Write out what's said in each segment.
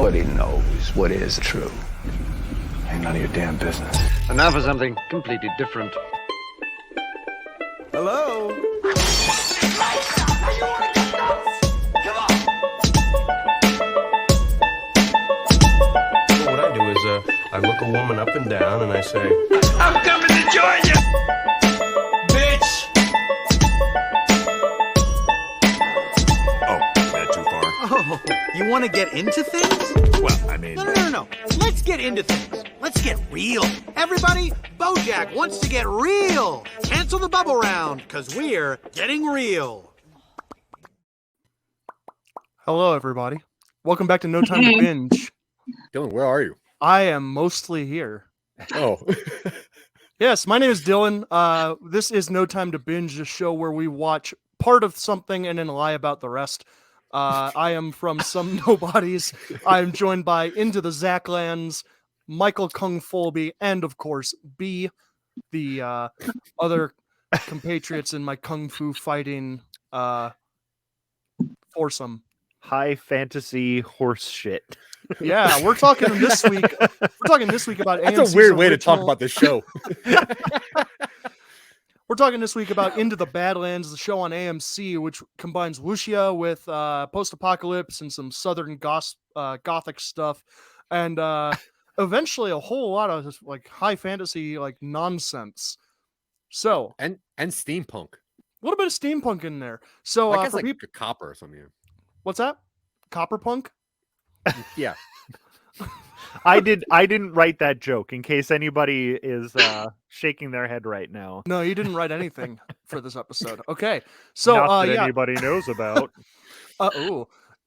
Nobody knows what is true. Ain't none of your damn business. And now for something completely different. Hello? What I do is I look a woman up and down and I say, I'm coming to join you, bitch! Oh, is that too far? Oh, you want to get into things? Well, I mean... No. Let's get into things. Let's get real. Everybody, Bojack wants to get real. Cancel the bubble round, because we're getting real. Hello, everybody. Welcome back to No Time to Binge. Dylan, where are you? I am mostly here. Oh. Yes, my name is Dylan. This is No Time to Binge, a show where we watch part of something and then lie about the rest. I am from Some Nobodies. I am joined by Into the Baadlands, Michael Kung Folby, and of course, B, the other compatriots in my kung fu fighting foursome. High fantasy horse shit. Yeah, we're talking this week. We're talking this week about That's AMC's a weird way to original- talk about this show. We're talking this week about Into the Badlands, the show on AMC, which combines wuxia with post-apocalypse and some southern gothic stuff, and eventually a whole lot of just, like high fantasy like nonsense. So and steampunk. a little bit of steampunk in there. So I guess for like people, copper or something. what's that? Copperpunk? Yeah. I didn't write that joke in case anybody is shaking their head right now. No, you didn't write anything for this episode. Okay, so Not that yeah. anybody knows about.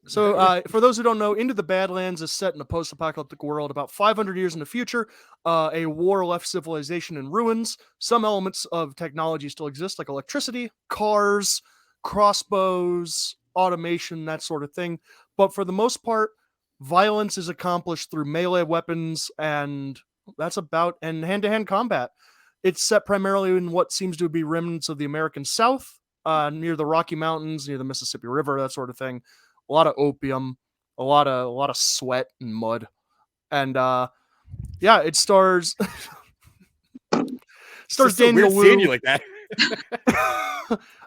So, for those who don't know, Into the Badlands is set in a post-apocalyptic world about 500 years in the future. A war left civilization in ruins. Some elements of technology still exist, like electricity, cars, crossbows, automation, that sort of thing. But for the most part, violence is accomplished through melee weapons, and that's about and hand-to-hand combat. It's set primarily in what seems to be remnants of the American South, near the Rocky Mountains, near the Mississippi River, that sort of thing. A lot of opium, a lot of sweat and mud, and yeah, it stars Daniel Wu. Seeing you like that.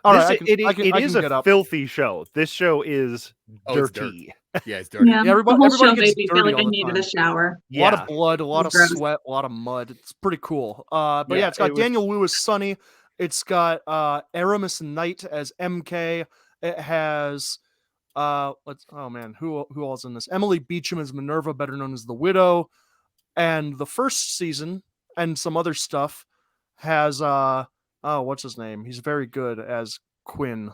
All right, It is get a up. filthy show. This show is Oh, it's dirty. Yeah, it's dirty. Yeah, everybody- the whole everybody show gets made me feel dirty like I all the needed time. a shower. A lot of blood, a lot of Gross. sweat, a lot of mud. It's pretty cool. But yeah, Yeah, it's got it was- Daniel Wu as Sonny. It's got Aramis Knight as MK. It has who all's in this? Emily Beecham as Minerva, better known as the Widow. And the first season and some other stuff has what's his name? He's very good as Quinn,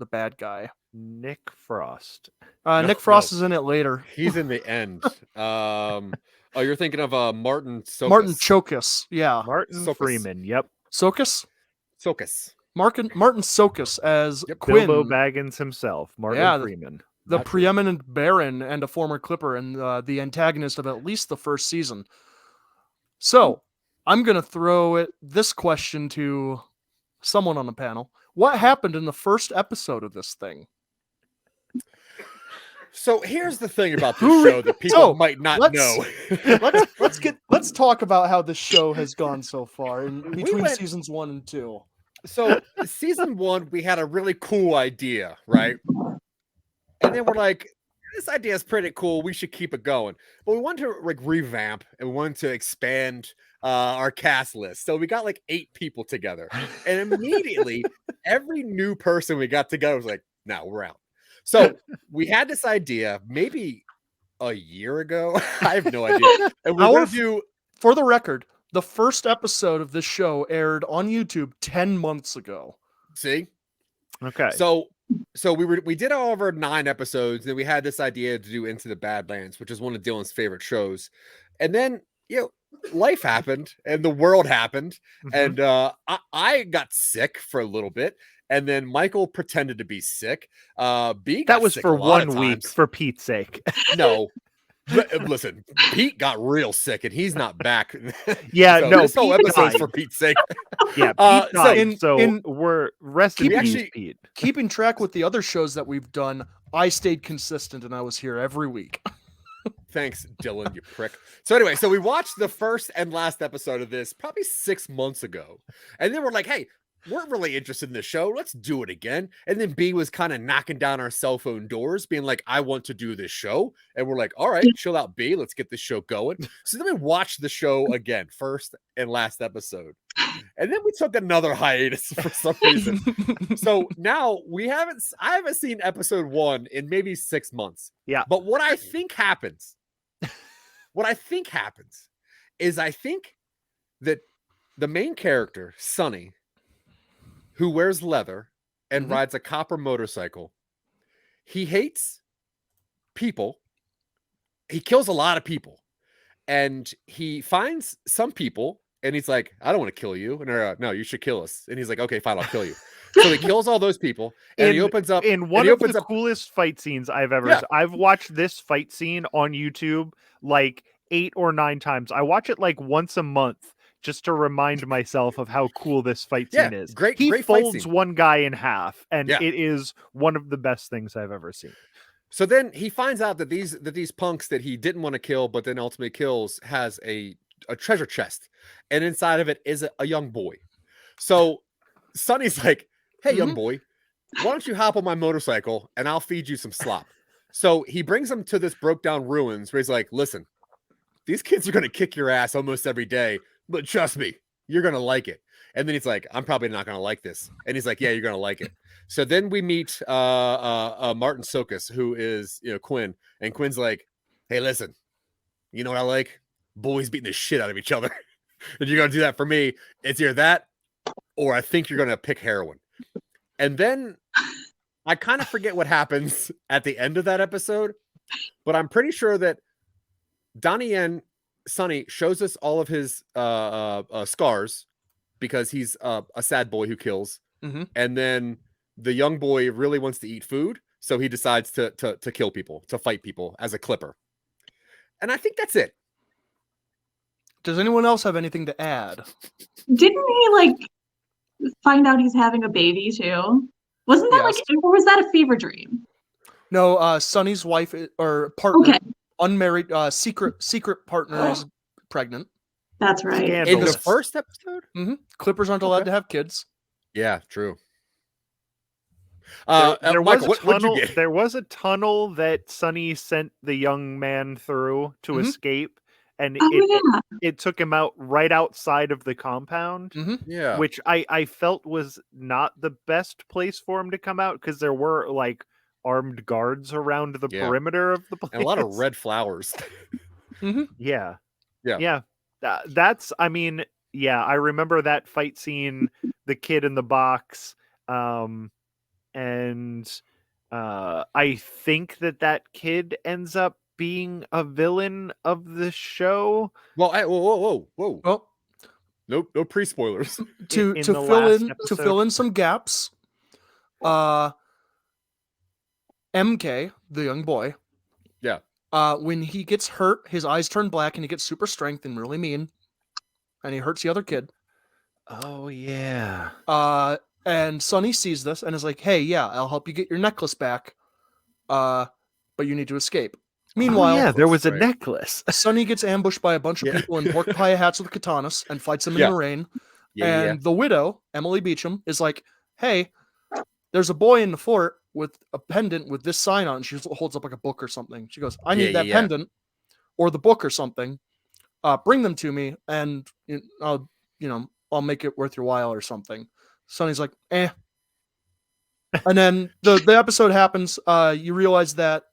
the bad guy. Nick Frost. Nick Frost is in it later. He's in the end. You're thinking of Martin Sokas. Martin Chokus, yeah. Martin Sokas. Freeman. Yep. Sokus? Sokas. Martin Sokus as Yep. Quinn, Bilbo Baggins himself. Martin Yeah, Freeman. the Not true. preeminent Baron and a former Clipper and the antagonist of at least the first season. So, I'm going to throw this question to someone on the panel. What happened in the first episode of this thing? So here's the thing about this show that people might not know. let's talk about how this show has gone so far in between went- seasons 1 and 2. So season 1, we had a really cool idea, right? And then we're like, this idea is pretty cool. We should keep it going. But we wanted to like revamp and we wanted to expand our cast list. So we got like 8 people together. And immediately every new person we got together was like, no, we're out. So we had this idea maybe a year ago. I have no idea. And we're going to do, For the record, the first episode of this show aired on YouTube 10 months ago. see? Okay. So we did all of our 9 episodes, and we had this idea to do Into the Badlands, which is one of Dylan's favorite shows. And then, life happened and the world happened, and I got sick for a little bit, and then Michael pretended to be sick. B got that was sick for a lot of 1 week, times. for Pete's sake. No. Listen, Pete got real sick and he's not back. Yeah, So no, this whole Pete episode's died. for Pete's sake. Yeah, Uh, Pete so died, we're rest in We peace, actually- Pete. Keeping track with the other shows that we've done, I stayed consistent and I was here every week. Thanks, Dylan, you prick. So anyway, so we watched the first and last episode of this probably 6 months ago. And then we're like, hey, we're really interested in this show. Let's do it again. And then B was kind of knocking down our cell phone doors, being like, I want to do this show. And we're like, all right, chill out, B. Let's get this show going. So then we watched the show again, first and last episode. And then we took another hiatus for some reason. So now I haven't seen episode 1 in maybe 6 months. Yeah. But what I think happens is I think that the main character, Sonny, who wears leather and rides a copper motorcycle, he hates people. He kills a lot of people. And he finds some people and he's like, I don't want to kill you. And they're no, you should kill us. And he's like, okay, fine, I'll kill you. So he kills all those people and he opens up. In one of the coolest fight scenes I've ever seen. I've watched this fight scene on YouTube like 8 or 9 times. I watch it like once a month just to remind myself of how cool this fight scene is. He folds one guy in half, and it is one of the best things I've ever seen. So then he finds out that these punks that he didn't want to kill, but then ultimately kills, has a treasure chest, and inside of it is a young boy. So Sonny's like, hey, young boy, why don't you hop on my motorcycle and I'll feed you some slop? So he brings him to this broke down ruins where he's like, listen, these kids are going to kick your ass almost every day, but trust me, you're going to like it. And then he's like, I'm probably not going to like this. And he's like, yeah, you're going to like it. So then we meet Martin Sokus, who is, Quinn. And Quinn's like, hey, listen, you know what I like? Boys beating the shit out of each other. If you're going to do that for me, it's either that or I think you're going to pick heroin. And then I kind of forget what happens at the end of that episode, but I'm pretty sure that Donnie Yen, Sonny, shows us all of his scars because he's a sad boy who kills. And then the young boy really wants to eat food, so he decides to kill people, to fight people as a clipper. And I think that's it. Does anyone else have anything to add? Didn't he find out he's having a baby too? Wasn't that or was that a fever dream? No, Sonny's wife or partner, unmarried, secret partner is pregnant. That's right. In the first episode? Clippers aren't allowed to have kids. Yeah, true. There was Michael, a tunnel. There was a tunnel that Sonny sent the young man through to escape, and it took him out right outside of the compound. Yeah, which I felt was not the best place for him to come out because there were armed guards around the perimeter of the place and a lot of red flowers. Yeah. That's. I mean, yeah. I remember that fight scene. The kid in the box. And I think that kid ends up being a villain of the show. Well, whoa. Oh, no pre-spoilers. To fill in some gaps, MK, the young boy, when he gets hurt, his eyes turn black and he gets super strength and really mean, and he hurts the other kid. Oh yeah. And Sonny sees this and is like, hey, yeah, I'll help you get your necklace back. But you need to escape. Meanwhile, there was a necklace. Sonny gets ambushed by a bunch of people in pork pie hats with katanas and fights them in the rain. The widow, Emily Beecham, is like, hey, there's a boy in the fort with a pendant with this sign on. She holds up a book or something. She goes, I need that pendant or the book or something. Bring them to me and I'll make it worth your while or something. Sonny's like, eh. And then the episode happens. You realize that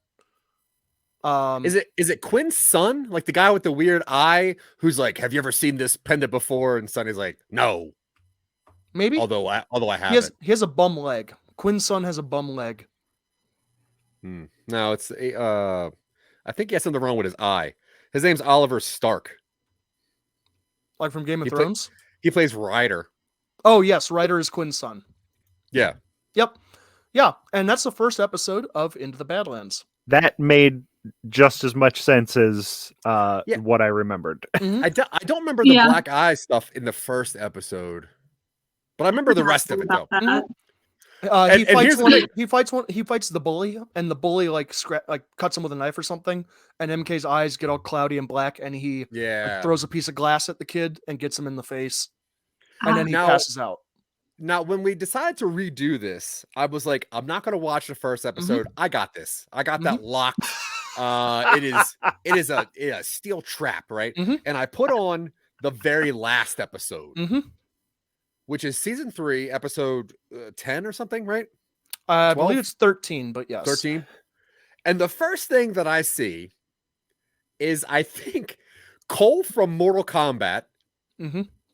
is it Quinn's son, like the guy with the weird eye, who's like, have you ever seen this pendant before? And Sonny's like, no. Maybe. Although I haven't. He has a bum leg. Quinn's son has a bum leg. No, it's I think he has something wrong with his eye. His name's Oliver Stark. Like from Game of Thrones? He plays Ryder. Oh, yes. Ryder is Quinn's son. Yeah. Yep. Yeah. And that's the first episode of Into the Badlands. That made just as much sense as what I remembered. I don't remember the black eye stuff in the first episode, but I remember the rest of it, though. He And fights here's the one. thing. He fights the bully, and the bully like cuts him with a knife or something. And MK's eyes get all cloudy and black, and he throws a piece of glass at the kid and gets him in the face, and then he passes out. Now, when we decided to redo this, I was like, I'm not going to watch the first episode. I got this. I got that locked. It is a steel trap, right? And I put on the very last episode, which is season 3, episode 10 or something, right? I believe it's 13, but yes. 13. And the first thing that I see is, I think, Cole from Mortal Kombat,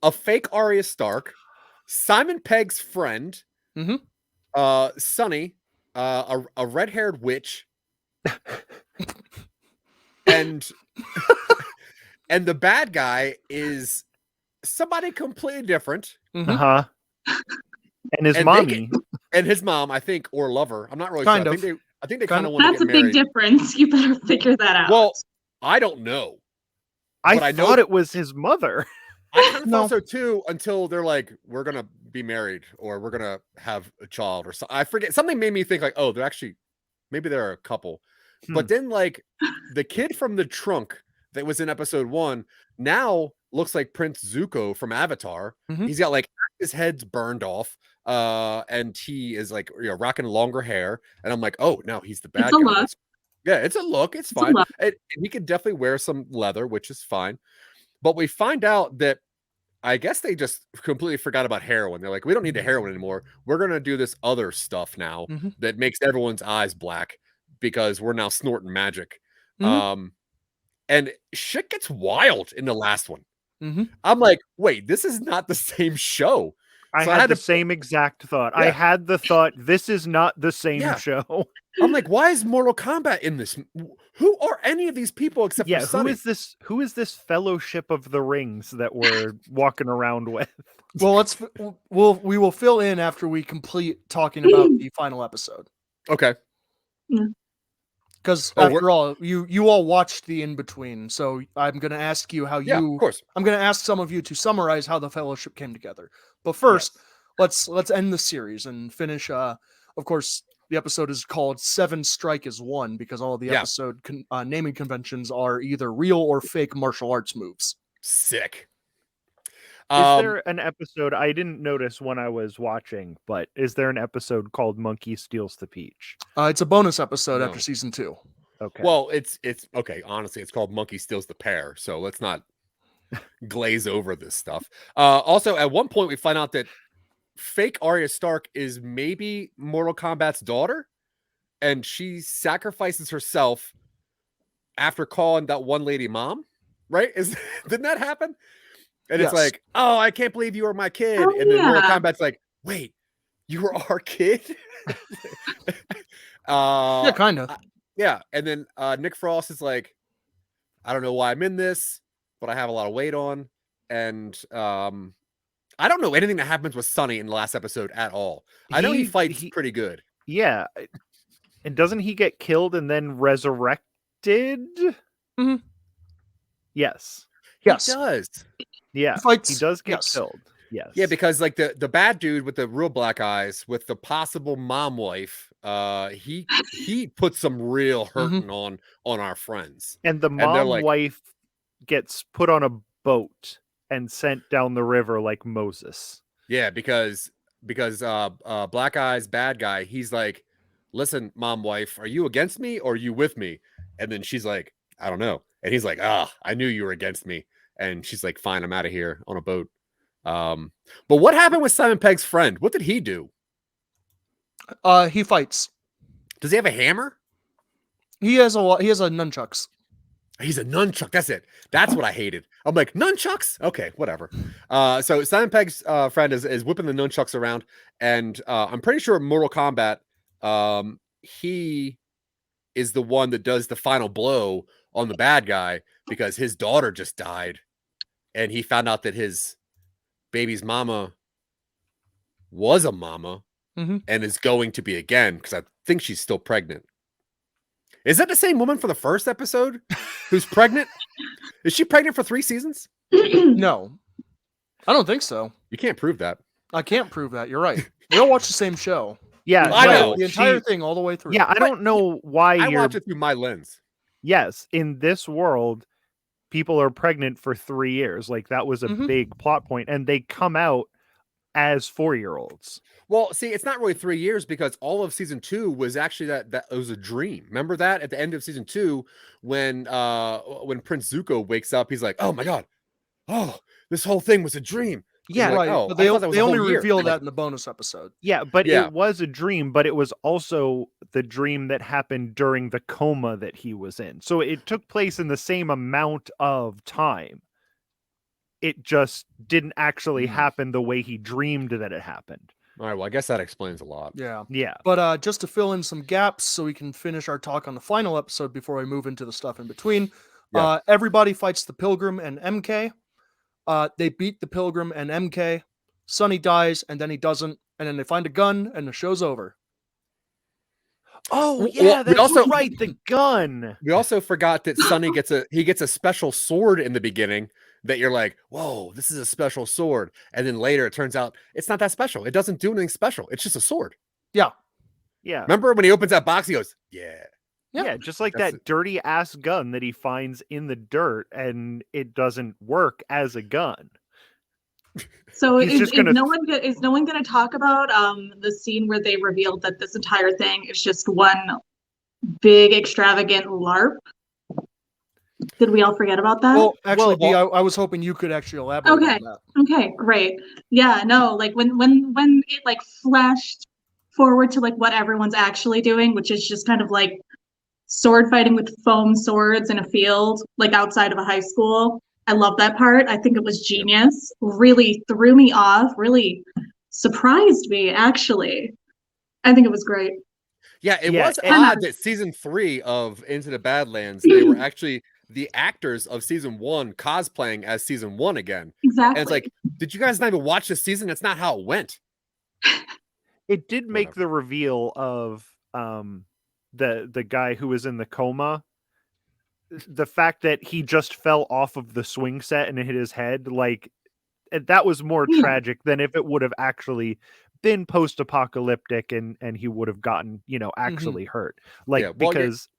a fake Arya Stark, Simon Pegg's friend, Sunny, a red-haired witch, and and the bad guy is somebody completely different. And his mommy. And his mom, I think, or lover. I'm not really Kind sure. of. I think they kind of want That's to a get big married. difference. You better figure that out. Well, I don't know. I thought it was his mother. I kind of thought so too, until they're like, we're gonna be married, or we're gonna have a child, or something. I forget. Something made me think like, oh, they're actually, maybe they're a couple. But then, like, the kid from the trunk that was in episode 1 now looks like Prince Zuko from Avatar. He's got like his head's burned off, and he is like, rocking longer hair. And I'm like, oh no, he's the bad guy. Look. Yeah, it's a look. It's fine. And he could definitely wear some leather, which is fine. But we find out that I guess they just completely forgot about heroin. They're like, we don't need the heroin anymore. We're going to do this other stuff now that makes everyone's eyes black because we're now snorting magic. And shit gets wild in the last one. I'm like, wait, this is not the same show. I had the same exact thought. I had the thought, this is not the same show. I'm like, why is Mortal Kombat in this? Who are any of these people except for Sunny? Who is this Fellowship of the Rings that we're walking around with? Well, we will fill in after we complete talking about the final episode. Okay. Because after all, you all watched the in between, so I'm going to ask you how you. Of course. I'm going to ask some of you to summarize how the Fellowship came together. But first, let's end the series and finish. Of course, the episode is called 7 Strike as One because all of the episode naming conventions are either real or fake martial arts moves. Sick. Is there an episode I didn't notice when I was watching, but is there an episode called Monkey Steals the Peach? It's a bonus episode after season 2. Okay. Well, it's okay. Honestly, it's called Monkey Steals the Pear. So let's not glaze over this stuff. Also, at one point, we find out that fake Arya Stark is maybe Mortal Kombat's daughter, and she sacrifices herself after calling that one lady mom. Right? Didn't that happen? And it's like, oh, I can't believe you were my kid. And then Mortal Kombat's like, wait, you were our kid? Yeah, kind of. Yeah. And then Nick Frost is like, I don't know why I'm in this, but I have a lot of weight on. And I don't know anything that happens with Sunny in the last episode at all. I know he fights pretty good. Yeah. And doesn't he get killed and then resurrected? Yes. Yes. He does. Yeah. He does get killed. Yes. Yeah, because like the bad dude with the real black eyes with the possible mom wife, he put some real hurting on our friends. And the mom wife gets put on a boat and sent down the river like Moses. Yeah, because black eyes bad guy, he's like, listen, mom wife, are you against me or are you with me? And then she's like, I don't know. And he's like, I knew you were against me. And she's like, fine, I'm out of here on a boat. But what happened with Simon Pegg's friend? What did he do? He fights. Does he have a hammer? He has nunchucks. He's a nunchuck. That's it. That's what I hated. I'm like, nunchucks? Okay, whatever. So Simon Pegg's friend is whipping the nunchucks around. And I'm pretty sure Mortal Kombat, he is the one that does the final blow on the bad guy because his daughter just died. And he found out that his baby's mama was a mama and is going to be again because I think she's still pregnant. Is that the same woman for the first episode who's pregnant? Is she pregnant for 3 seasons? No, I don't think so. You can't prove that. I can't prove that. You're right. We all watch the same show. Yeah, I no, know. The entire she- thing all the way through. Yeah, I don't know why I you're. watch it through my lens. Yes, in this world, people are pregnant for 3 years. Like that was a Mhm. big plot point, and they come out as 4-year-olds. Well, see, it's not really 3 years because all of season 2 was actually that it was a dream. Remember that at the end of season 2 when Prince Zuko wakes up, he's like, "Oh my god. Oh, this whole thing was a dream." And Yeah, you're like, right. "Oh, But I thought that was they a only whole year." reveal Like, that in the bonus episode. Yeah, but Yeah. it was a dream, but it was also the dream that happened during the coma that he was in. So it took place in the same amount of time. It just didn't actually happen the way he dreamed that it happened. All right, well, I guess that explains a lot. Yeah. Yeah. But just to fill in some gaps so we can finish our talk on the final episode before we move into the stuff in between, Yeah. everybody fights the Pilgrim and MK. They beat the Pilgrim and MK. Sonny dies, and then he doesn't. And then they find a gun, and the show's over. Oh, Well, yeah, we that's also- right, the gun. We also forgot that Sonny gets a special sword in the beginning that you're like, "Whoa, this is a special sword." And then later it turns out it's not that special. It doesn't do anything special. It's just a sword. Yeah. Remember when he opens that box, he goes, "Yeah." Yeah, just like That's that dirty ass gun that he finds in the dirt, and it doesn't work as a gun. So He's is, just is gonna- no one is no one going to talk about the scene where they revealed that this entire thing is just one big extravagant LARP? Did we all forget about that? Well, actually, well- Dee, I was hoping you could actually elaborate Okay. on that. Okay, great. Yeah, no, like when it like flashed forward to like what everyone's actually doing, which is just kind of like sword fighting with foam swords in a field, like outside of a high school. I love that part. I think it was genius. Really threw me off, really surprised me, actually. I think it was great. Yeah, it Yeah, was and- odd that season 3 of Into the Badlands, they were actually the actors of season 1 cosplaying as season 1 again. Exactly. And it's like, did you guys not even watch this season? That's not how it went. It did make Whatever. the reveal of the guy who was in the coma. The fact that he just fell off of the swing set and hit his head, like that was more Yeah. tragic than if it would have actually been post-apocalyptic and he would have gotten, actually hurt. Like Yeah, well, because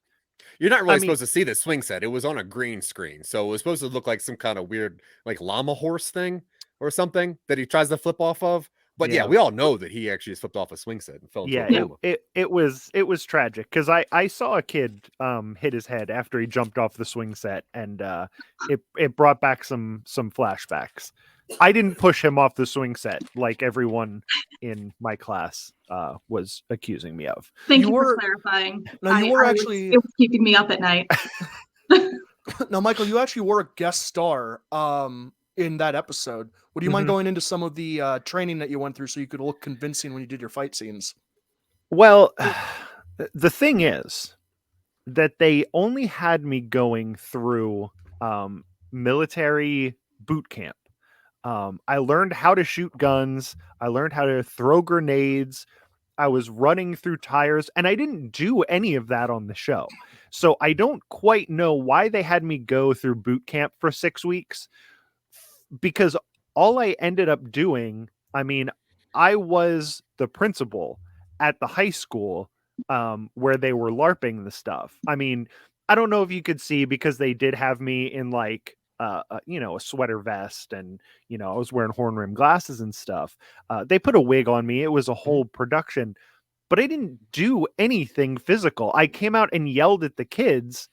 You're not really I mean- supposed to see the swing set. It was on a green screen. So it was supposed to look like some kind of weird, like llama horse thing or something that he tries to flip off of. But yeah, Yeah. we all know that he actually just flipped off a swing set and fell into yeah, a coma. it was tragic because I saw a kid hit his head after he jumped off the swing set, and it brought back some flashbacks. I didn't push him off the swing set like everyone in my class was accusing me of. Thank You you, were- for clarifying. No, you were it actually- was keeping me up at night. Now, Michael, you actually were a guest star in that episode. Would you mind Mhm. going into some of the training that you went through so you could look convincing when you did your fight scenes? Well, the thing is that they only had me going through military boot camp. I learned how to shoot guns. I learned how to throw grenades. I was running through tires, and I didn't do any of that on the show. So I don't quite know why they had me go through boot camp for 6 weeks, because all I ended up doing, I mean, I was the principal at the high school where they were LARPing the stuff. I mean, I don't know if you could see because they did have me in like, a sweater vest, and, I was wearing horn rim glasses and stuff. They put a wig on me. It was a whole production, but I didn't do anything physical. I came out and yelled at the kids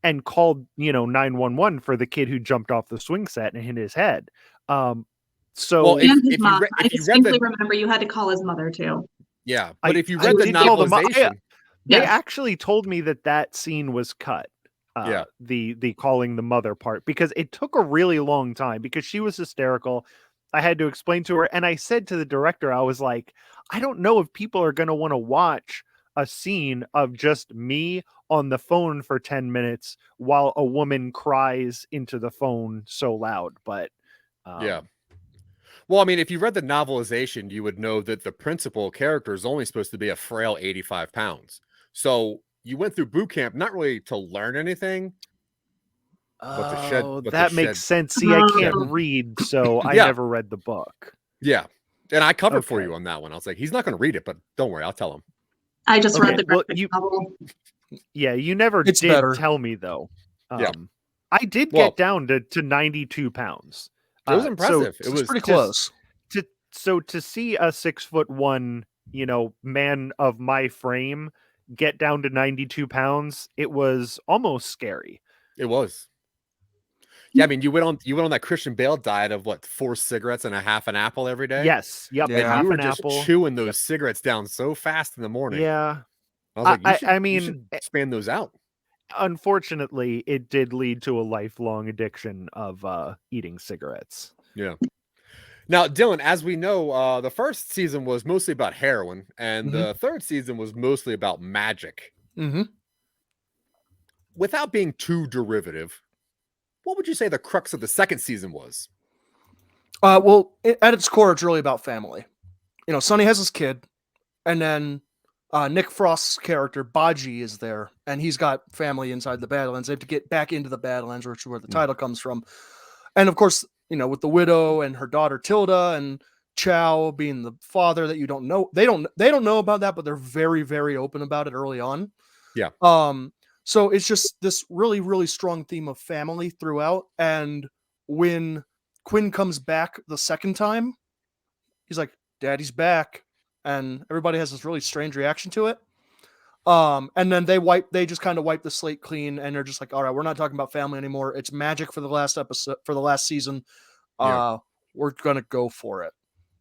and called, 911 for the kid who jumped off the swing set and hit his head. So Well, And his if you mom. re- I if you read distinctly the- remember you had to call his mother too. Yeah, I- but if you I read the did call them- novelization, they Yes. actually told me that scene was cut. Yeah. The calling the mother part, because it took a really long time because she was hysterical. I had to explain to her, and I said to the director, I was like, I don't know if people are going to want to watch a scene of just me on the phone for 10 minutes while a woman cries into the phone so loud. But yeah. Well, I mean, if you read the novelization, you would know that the principal character is only supposed to be a frail 85 pounds. So you went through boot camp not really to learn anything. But the shed- but the that shed- makes sense. See, I can't Oh. read, so I Yeah. never read the book. Yeah. And I covered for you on that one. I was like, he's not going to read it, but don't worry, I'll tell him. I just read the Well, graphic novel. Yeah, you never It's did better. tell me though. Yeah. I did Well, get down to 92 pounds. It was impressive. It was pretty close. To see a 6'1", man of my frame get down to 92 pounds, it was almost scary. It was. Yeah, I mean, you went on that Christian Bale diet of what, 4 cigarettes and a half an apple every day? Yes. Yep. Yeah. And And half you were an just apple. chewing those cigarettes down so fast in the morning. Yeah. I was like, I you mean, should expand those out. Unfortunately, it did lead to a lifelong addiction of eating cigarettes. Yeah. Now, Dylan, as we know, the first season was mostly about heroin, and the third season was mostly about magic. Mm-hmm. Without being too derivative, what would you say the crux of the second season was? Well, at its core, it's really about family. Sonny has his kid, and then Nick Frost's character, Baji, is there, and he's got family inside the Badlands. They have to get back into the Badlands, which is where the title comes from. And of course, with the widow and her daughter Tilda and Chow being the father that you don't know. They don't know about that, but they're very, very open about it early on. Yeah. So it's just this really, really strong theme of family throughout. And when Quinn comes back the second time, he's like, Daddy's back. And everybody has this really strange reaction to it. And then they just kind of wipe the slate clean, and they're just like, all right, we're not talking about family anymore. It's magic for the last episode, for the last season. We're gonna go for it.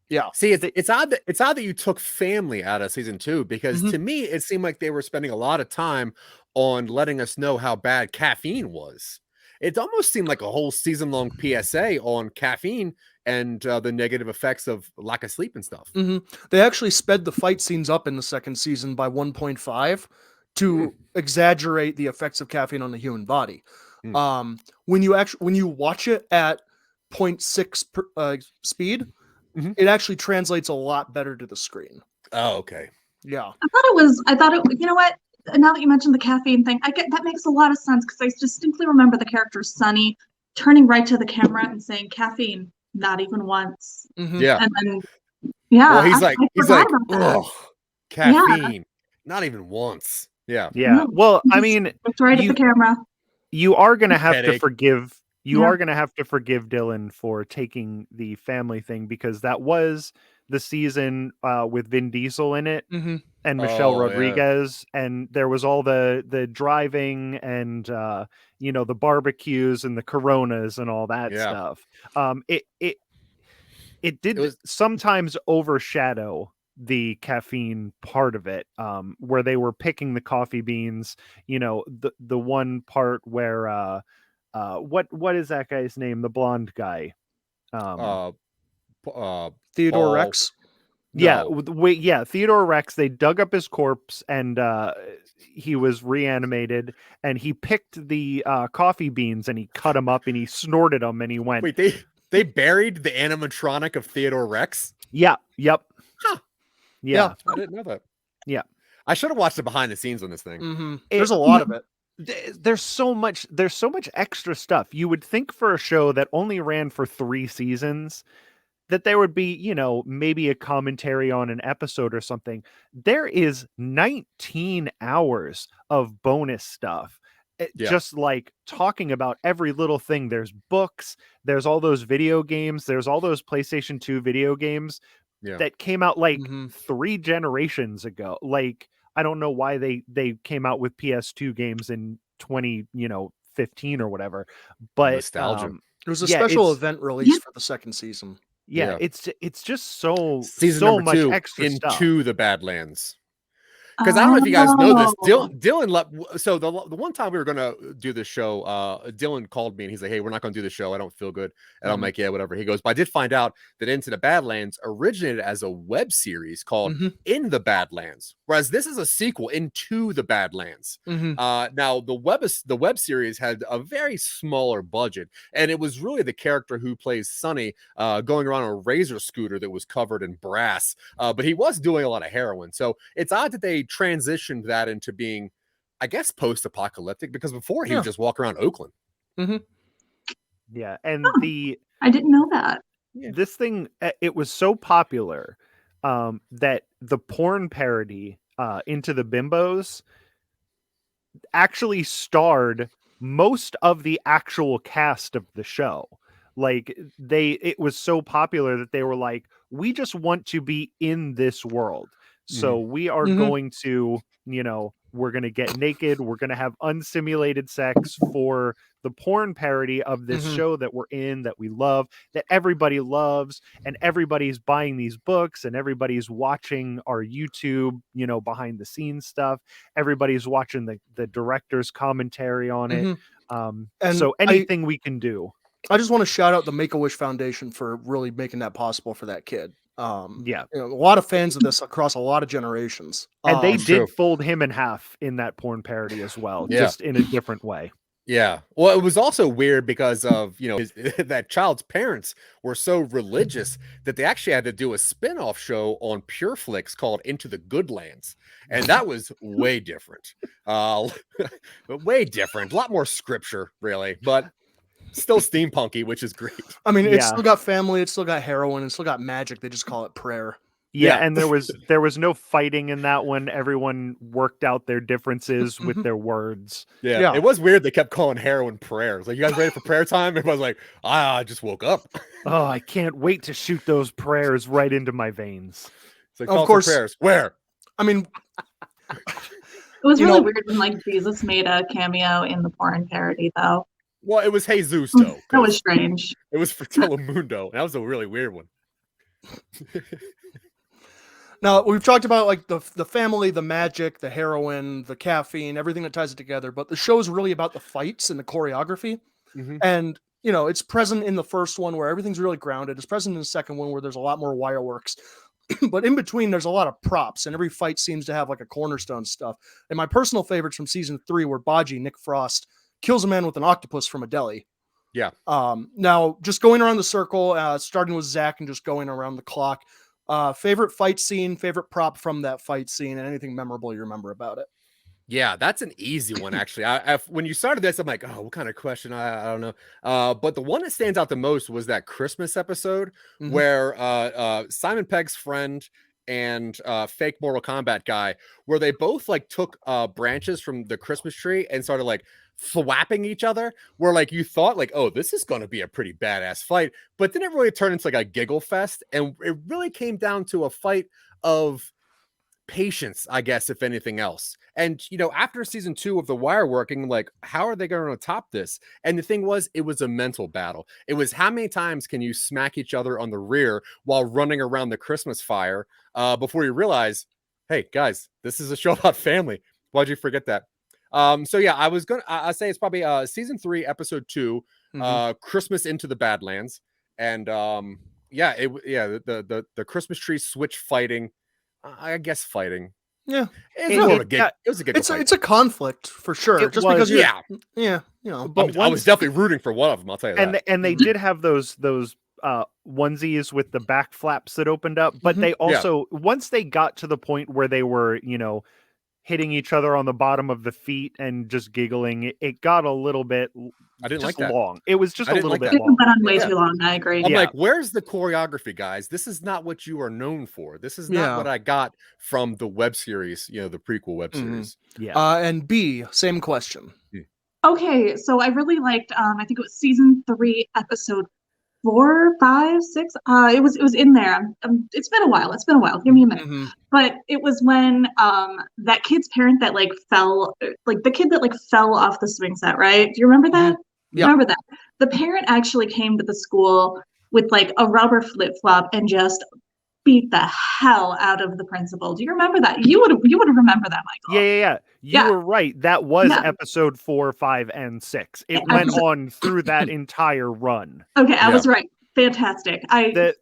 Yeah. See, it's odd that you took family out of season 2, because to me it seemed like they were spending a lot of time on letting us know how bad caffeine was. It almost seemed like a whole season-long PSA on caffeine and the negative effects of lack of sleep and stuff. They actually sped the fight scenes up in the second season by 1.5 to exaggerate the effects of caffeine on the human body. When you watch it at 0.6 speed, it actually translates a lot better to the screen. Oh, okay. Yeah. I thought it, you know what? Now that you mentioned the caffeine thing, that makes a lot of sense, because I distinctly remember the character Sonny turning right to the camera and saying caffeine, not even once. Yeah. And then, yeah. Well, he's like, oh, caffeine, not even once. Yeah. Yeah. Well, I mean, it's right at the camera. You are going to have to Headache. forgive. You are going to have to forgive Dylan for taking the family thing, because that was the season with Vin Diesel in it and Michelle Rodriguez, and there was all the driving and the barbecues and the Coronas and all that stuff. It did sometimes overshadow the caffeine part of it, where they were picking the coffee beans. The one part where what is that guy's name? The blonde guy. Theodore Rex. Yeah, Theodore Rex. They dug up his corpse, and he was reanimated, and he picked the coffee beans, and he cut them up, and he snorted them, and he went. Wait, they buried the animatronic of Theodore Rex? Yeah. Yep. Huh. Yeah. I didn't know that. Yeah. I should have watched the behind the scenes on this thing. There's a lot of it. There's so much extra stuff. You would think for a show that only ran for 3 seasons that there would be, maybe a commentary on an episode or something. There is 19 hours of bonus stuff. Just like talking about every little thing. There's books, there's all those video games, there's all those PlayStation 2 video games that came out like 3 generations ago. Like, I don't know why they came out with PS2 games in 2015 or whatever, but nostalgia. It was a special event release for the second season. Yeah, it's just so season much 2 extra stuff. Into the Badlands. Because I don't know if you guys know this. Dylan so the one time we were gonna do this show, Dylan called me and he's like, hey, we're not gonna do the show. I don't feel good. And I'm like, yeah, whatever. He goes, but I did find out that Into the Badlands originated as a web series called In the Badlands, whereas this is a sequel, Into the Badlands. Now the web series had a very smaller budget, and it was really the character who plays Sonny going around on a razor scooter that was covered in brass, but he was doing a lot of heroin. So it's odd that they transitioned that into being, I guess, post-apocalyptic, because before he would just walk around Oakland. Yeah, and I didn't know that. this thing, it was so popular that the porn parody Into the Bimbos actually starred most of the actual cast of the show. Like it was so popular that they were like, we just want to be in this world. So we are going to, we're going to get naked. We're going to have unsimulated sex for the porn parody of this show that we're in, that we love, that everybody loves, and everybody's buying these books and everybody's watching our YouTube, behind the scenes stuff. Everybody's watching the director's commentary on it. And so anything we can do. I just want to shout out the Make-A-Wish Foundation for really making that possible for that kid. A lot of fans of this across a lot of generations. And they did fold him in half in that porn parody as well, just in a different way. Yeah. Well, it was also weird because of, that child's parents were so religious that they actually had to do a spin-off show on PureFlix called Into the Badlands. And that was way different. Way different. A lot more scripture, really. But still steampunky, which is great. I mean, it's still got family, it's still got heroin, it's still got magic. They just call it prayer. Yeah, and there was no fighting in that one. Everyone worked out their differences with their words. Yeah, it was weird. They kept calling heroin prayers. Like, you guys ready for prayer time? Everybody's like, I just woke up. Oh, I can't wait to shoot those prayers right into my veins. It's like, of course, prayers. Where? I mean, it was really weird when like Jesus made a cameo in the porn parody, though. Well, it was Jesus, though. That was strange. It was for Telemundo. That was a really weird one. Now, we've talked about like the family, the magic, the heroin, the caffeine, everything that ties it together. But the show is really about the fights and the choreography. And, it's present in the first one where everything's really grounded. It's present in the second one where there's a lot more wire works. But in between, there's a lot of props, and every fight seems to have like a cornerstone stuff. And my personal favorites from season 3 were Baji, Nick Frost, kills a man with an octopus from a deli. Yeah. Now, just going around the circle, starting with Zach and just going around the clock. Favorite fight scene, favorite prop from that fight scene, and anything memorable you remember about it? Yeah, that's an easy one, actually. When you started this, I'm like, oh, what kind of question? I don't know. But the one that stands out the most was that Christmas episode where Simon Pegg's friend and fake Mortal Kombat guy, where they both like took branches from the Christmas tree and started like thwapping each other, where like you thought like, oh, this is going to be a pretty badass fight, but then it really turned into like a giggle fest, and it really came down to a fight of patience, I guess, if anything else. And after season 2 of The Wire working, like, how are they going to top this? And the thing was, it was a mental battle. It was, how many times can you smack each other on the rear while running around the Christmas fire before you realize, hey guys, this is a show about family. Why'd you forget that? So yeah, I say it's probably season 3, episode 2, Christmas Into the Badlands. And the Christmas tree switch fighting. I guess fighting. Yeah, it was a good. It's a conflict for sure. Just because but I was definitely rooting for one of them. I'll tell you that. And they did have those onesies with the back flaps that opened up, but they also once they got to the point where they were hitting each other on the bottom of the feet and just giggling, it got a little bit. I didn't like that. Long. It was just a little bit long. long. It went on way too long. I agree. I'm like, where's the choreography, guys? This is not what you are known for. This is not what I got from the web series, the prequel web series. And B, same question. Okay, so I really liked. I think it was season 3, episode 4, 5, 6. It was in there. It's been a while. Give me a minute. But it was when that kid's parent that like fell, like the kid that like fell off the swing set, right? Do you remember that? Yeah. Remember that? The parent actually came to the school with like a rubber flip-flop and just beat the hell out of the principal. Do you remember that? You would remember that, Michael. Yeah. You were right. That was episode 4, 5, and 6. It went on through that entire run. Okay, I was right. Fantastic. The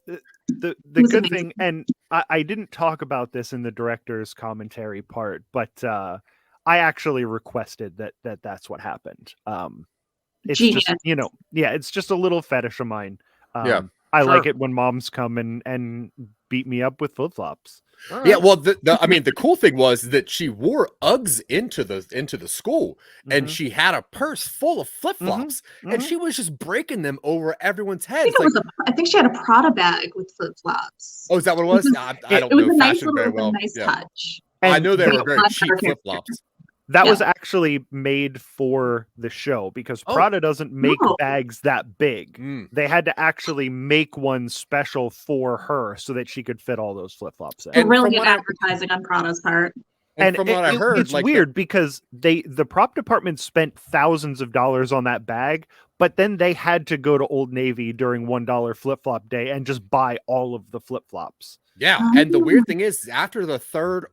good thing, and I didn't talk about this in the director's commentary part, but I actually requested that's what happened. It's Genius. just it's just a little fetish of mine. I Sure. like it when moms come and beat me up with flip flops. Yeah, well, the cool thing was that she wore Uggs into the school, and she had a purse full of flip flops, and she was just breaking them over everyone's heads. I think she had a Prada bag with flip flops. Oh, is that what it was? I don't know fashion very well. Nice touch. I know they were very cheap flip flops. That was actually made for the show because Prada doesn't make bags that big. They had to actually make one special for her so that she could fit all those flip flops in. And really good advertising on Prada's part. And from what I heard, it's weird because the prop department spent thousands of dollars on that bag, but then they had to go to Old Navy during $1 flip flop day and just buy all of the flip flops. Yeah, and the weird thing is, after the third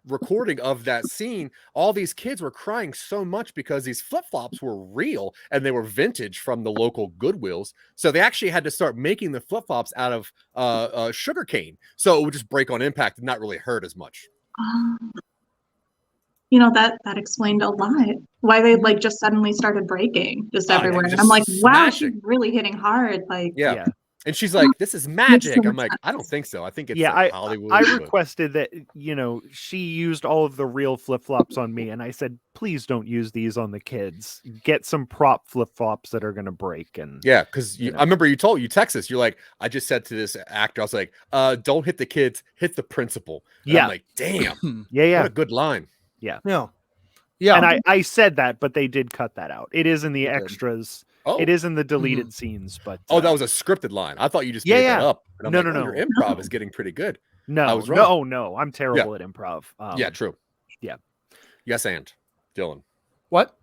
recording of that scene, all these kids were crying so much because these flip-flops were real and they were vintage from the local Goodwills. So they actually had to start making the flip-flops out of sugar cane, so it would just break on impact and not really hurt as much. You know, that explained a lot. Why they like just suddenly started breaking just everywhere. And I'm like, wow, she's really hitting hard. Like, yeah. And she's like, this is magic. I'm like, I don't think so. I think it's like Hollywood. I requested that, she used all of the real flip-flops on me. And I said, please don't use these on the kids. Get some prop flip-flops that are going to break. And yeah, because I remember you text us. You're like, I just said to this actor, I was like, don't hit the kids, hit the principal. And I'm like, damn. Yeah. What a good line. Yeah. And I said that, but they did cut that out. It is in the extras. Oh. It is in the deleted scenes, but that was a scripted line. I thought you just made that up. And I'm no. Your improv is getting pretty good. No, I was wrong. No. I'm terrible at improv. Yeah, true. Yeah. Yes, and Dylan. What?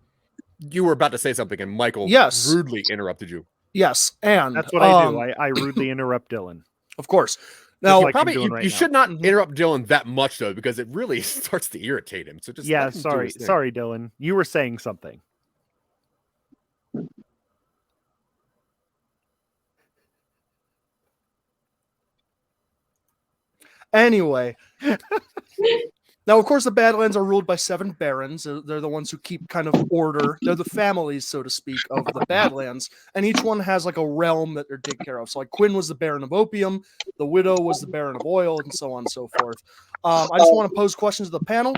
You were about to say something, and Michael rudely interrupted you. Yes, and that's what I do. I rudely interrupt Dylan. Of course. Now, probably you should not interrupt Dylan that much though, because it really starts to irritate him. So just sorry, Dylan. You were saying something. Anyway, now, of course, the Badlands are ruled by 7 barons. They're the ones who keep kind of order. They're the families, so to speak, of the Badlands. And each one has like a realm that they're taken care of. So like Quinn was the Baron of Opium. The Widow was the Baron of Oil, and so on and so forth. I just want to pose questions to the panel.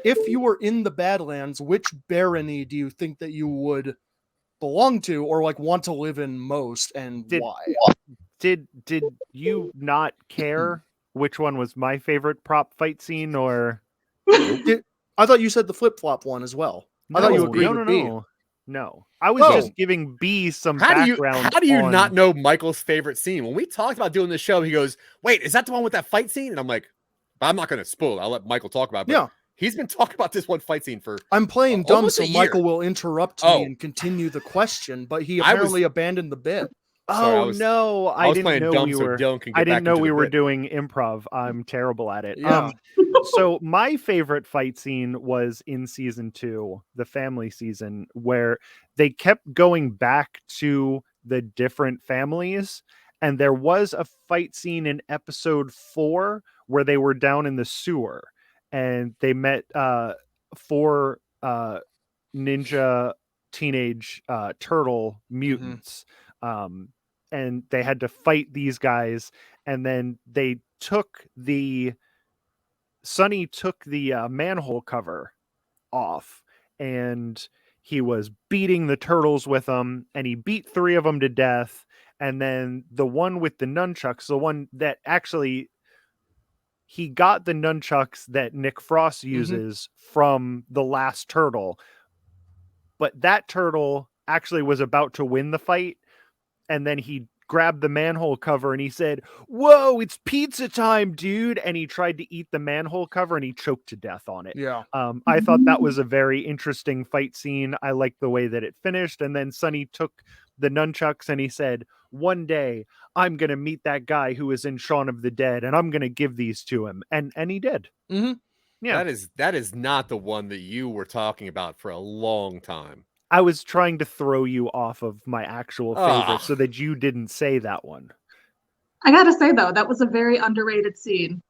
If you were in the Badlands, which barony do you think that you would belong to or like want to live in most, and why? Did you not care which one was my favorite prop fight scene, or I thought you said the flip-flop one as well. I thought you agreed with B. No. I was just giving B some background. How do you not know Michael's favorite scene? When we talked about doing this show, he goes, wait, is that the one with that fight scene? And I'm like, I'm not going to spoil it. I'll let Michael talk about it. But he's been talking about this one fight scene for I'm playing dumb, so Michael will interrupt me and continue the question, but he apparently abandoned the bit. I didn't know we were doing improv. I'm terrible at it. Yeah. So my favorite fight scene was in season 2, the family season, where they kept going back to the different families. And there was a fight scene in episode 4 where they were down in the sewer and they met 4 ninja teenage turtle mutants. And they had to fight these guys, and then Sonny took the manhole cover off, and he was beating the turtles with them, and he beat 3 of them to death. And then the one with the nunchucks, the one that actually he got the nunchucks that Nick Frost uses from the last turtle, but that turtle actually was about to win the fight. And then he grabbed the manhole cover and he said, "Whoa, it's pizza time, dude." And he tried to eat the manhole cover and he choked to death on it. Yeah. I thought that was a very interesting fight scene. I liked the way that it finished. And then Sonny took the nunchucks and he said, "One day I'm going to meet that guy who is in Shaun of the Dead and I'm going to give these to him." And he did. Yeah. That is not the one that you were talking about for a long time. I was trying to throw you off of my actual favorite so that you didn't say that one. I gotta say, though, that was a very underrated scene.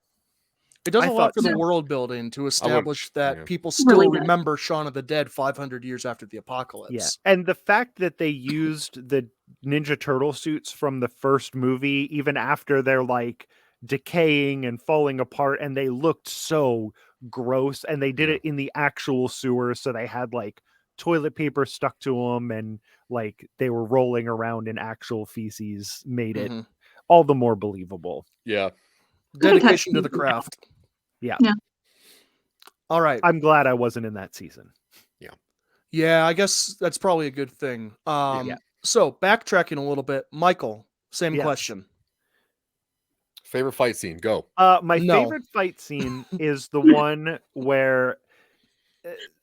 It does a lot for the world building to establish that people still remember Shaun of the Dead 500 years after the apocalypse. Yeah. And the fact that they used the Ninja Turtle suits from the first movie, even after they're like decaying and falling apart, and they looked so gross, and they did it in the actual sewers, so they had like toilet paper stuck to them, and like they were rolling around in actual feces, made it all the more believable. Yeah. Dedication to the craft. Yeah. All right. I'm glad I wasn't in that season. Yeah, I guess that's probably a good thing. Yeah. So backtracking a little bit, Michael, same Yes. question. Favorite fight scene? Go. My No. favorite fight scene is the one where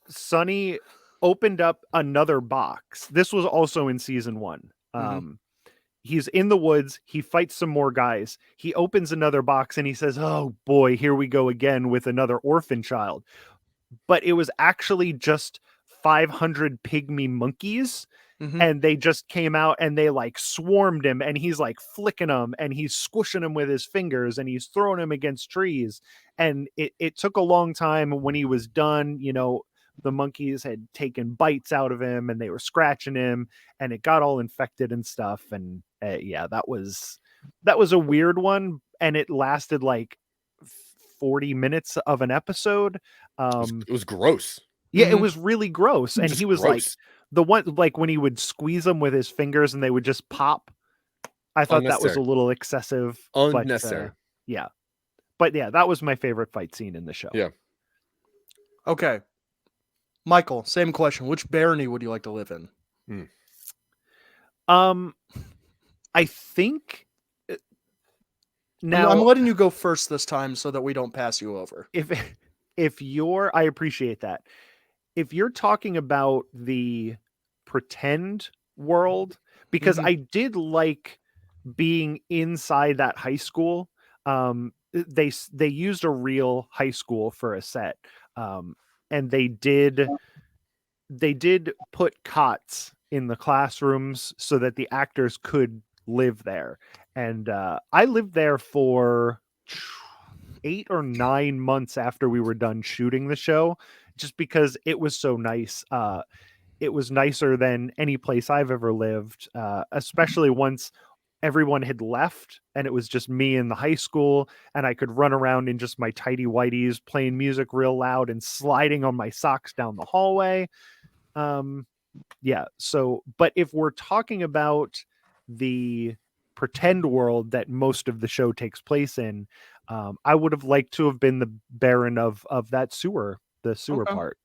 Sonny opened up another box. This was also in season 1. He's in the woods. He fights some more guys. He opens another box and he says, "Oh boy, here we go again with another orphan child." But it was actually just 500 pygmy monkeys. And they just came out and they like swarmed him, and he's like flicking them and he's squishing them with his fingers and he's throwing them against trees. And it took a long time. When he was done, you know, the monkeys had taken bites out of him and they were scratching him, and it got all infected and stuff. And yeah, that was a weird one. And it lasted like 40 minutes of an episode. It was gross. Yeah, it was really gross. And Just he was gross. like, the one, like when he would squeeze them with his fingers and they would just pop. I thought that was a little excessive. Unnecessary. But, yeah. But yeah, that was my favorite fight scene in the show. Yeah. Okay. Michael, same question. Which barony would you like to live in? I think now I'm letting you go first this time so that we don't pass you over. If you're, I appreciate that. If you're talking about the pretend world, because I did like being inside that high school. They used a real high school for a set. And they did put cots in the classrooms so that the actors could live there. And I lived there for 8 or 9 months after we were done shooting the show, just because it was so nice. It was nicer than any place I've ever lived, especially once everyone had left and it was just me in the high school, and I could run around in just my tidy whities playing music real loud and sliding on my socks down the hallway. Yeah. So, but if we're talking about the pretend world that most of the show takes place in, I would have liked to have been the Baron of that sewer, the sewer part.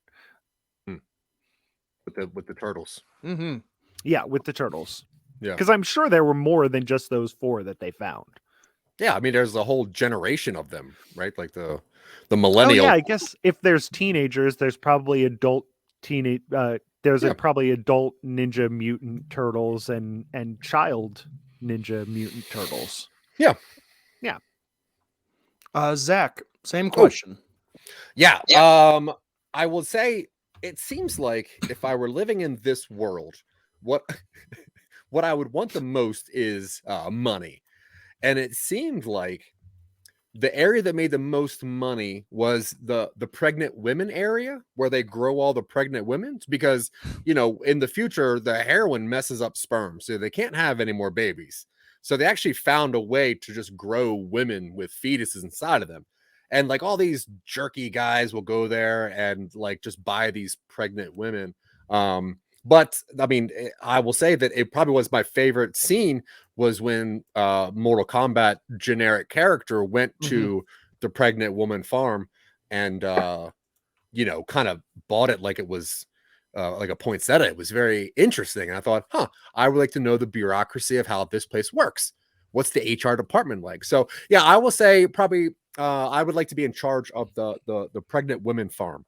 With the turtles. Yeah, with the turtles. Yeah. Because I'm sure there were more than just those 4 that they found. Yeah, I mean, there's a whole generation of them, right? Like the millennial. Oh, yeah, I guess if there's teenagers, there's probably adult probably adult Ninja Mutant Turtles and child Ninja Mutant Turtles. Yeah. Yeah. Zach, same question. Yeah. I will say it seems like if I were living in this world, what I would want the most is money. And it seemed like the area that made the most money was the pregnant women area, where they grow all the pregnant women, because, you know, in the future, the heroin messes up sperm, so they can't have any more babies. So they actually found a way to just grow women with fetuses inside of them. And like all these jerky guys will go there and like just buy these pregnant women. But I mean, I will say that it probably was my favorite scene was when Mortal Kombat generic character went to the pregnant woman farm and, you know, kind of bought it like it was like a poinsettia. It was very interesting. And I thought, I would like to know the bureaucracy of how this place works. What's the HR department like? So, yeah, I will say probably I would like to be in charge of the pregnant women farm.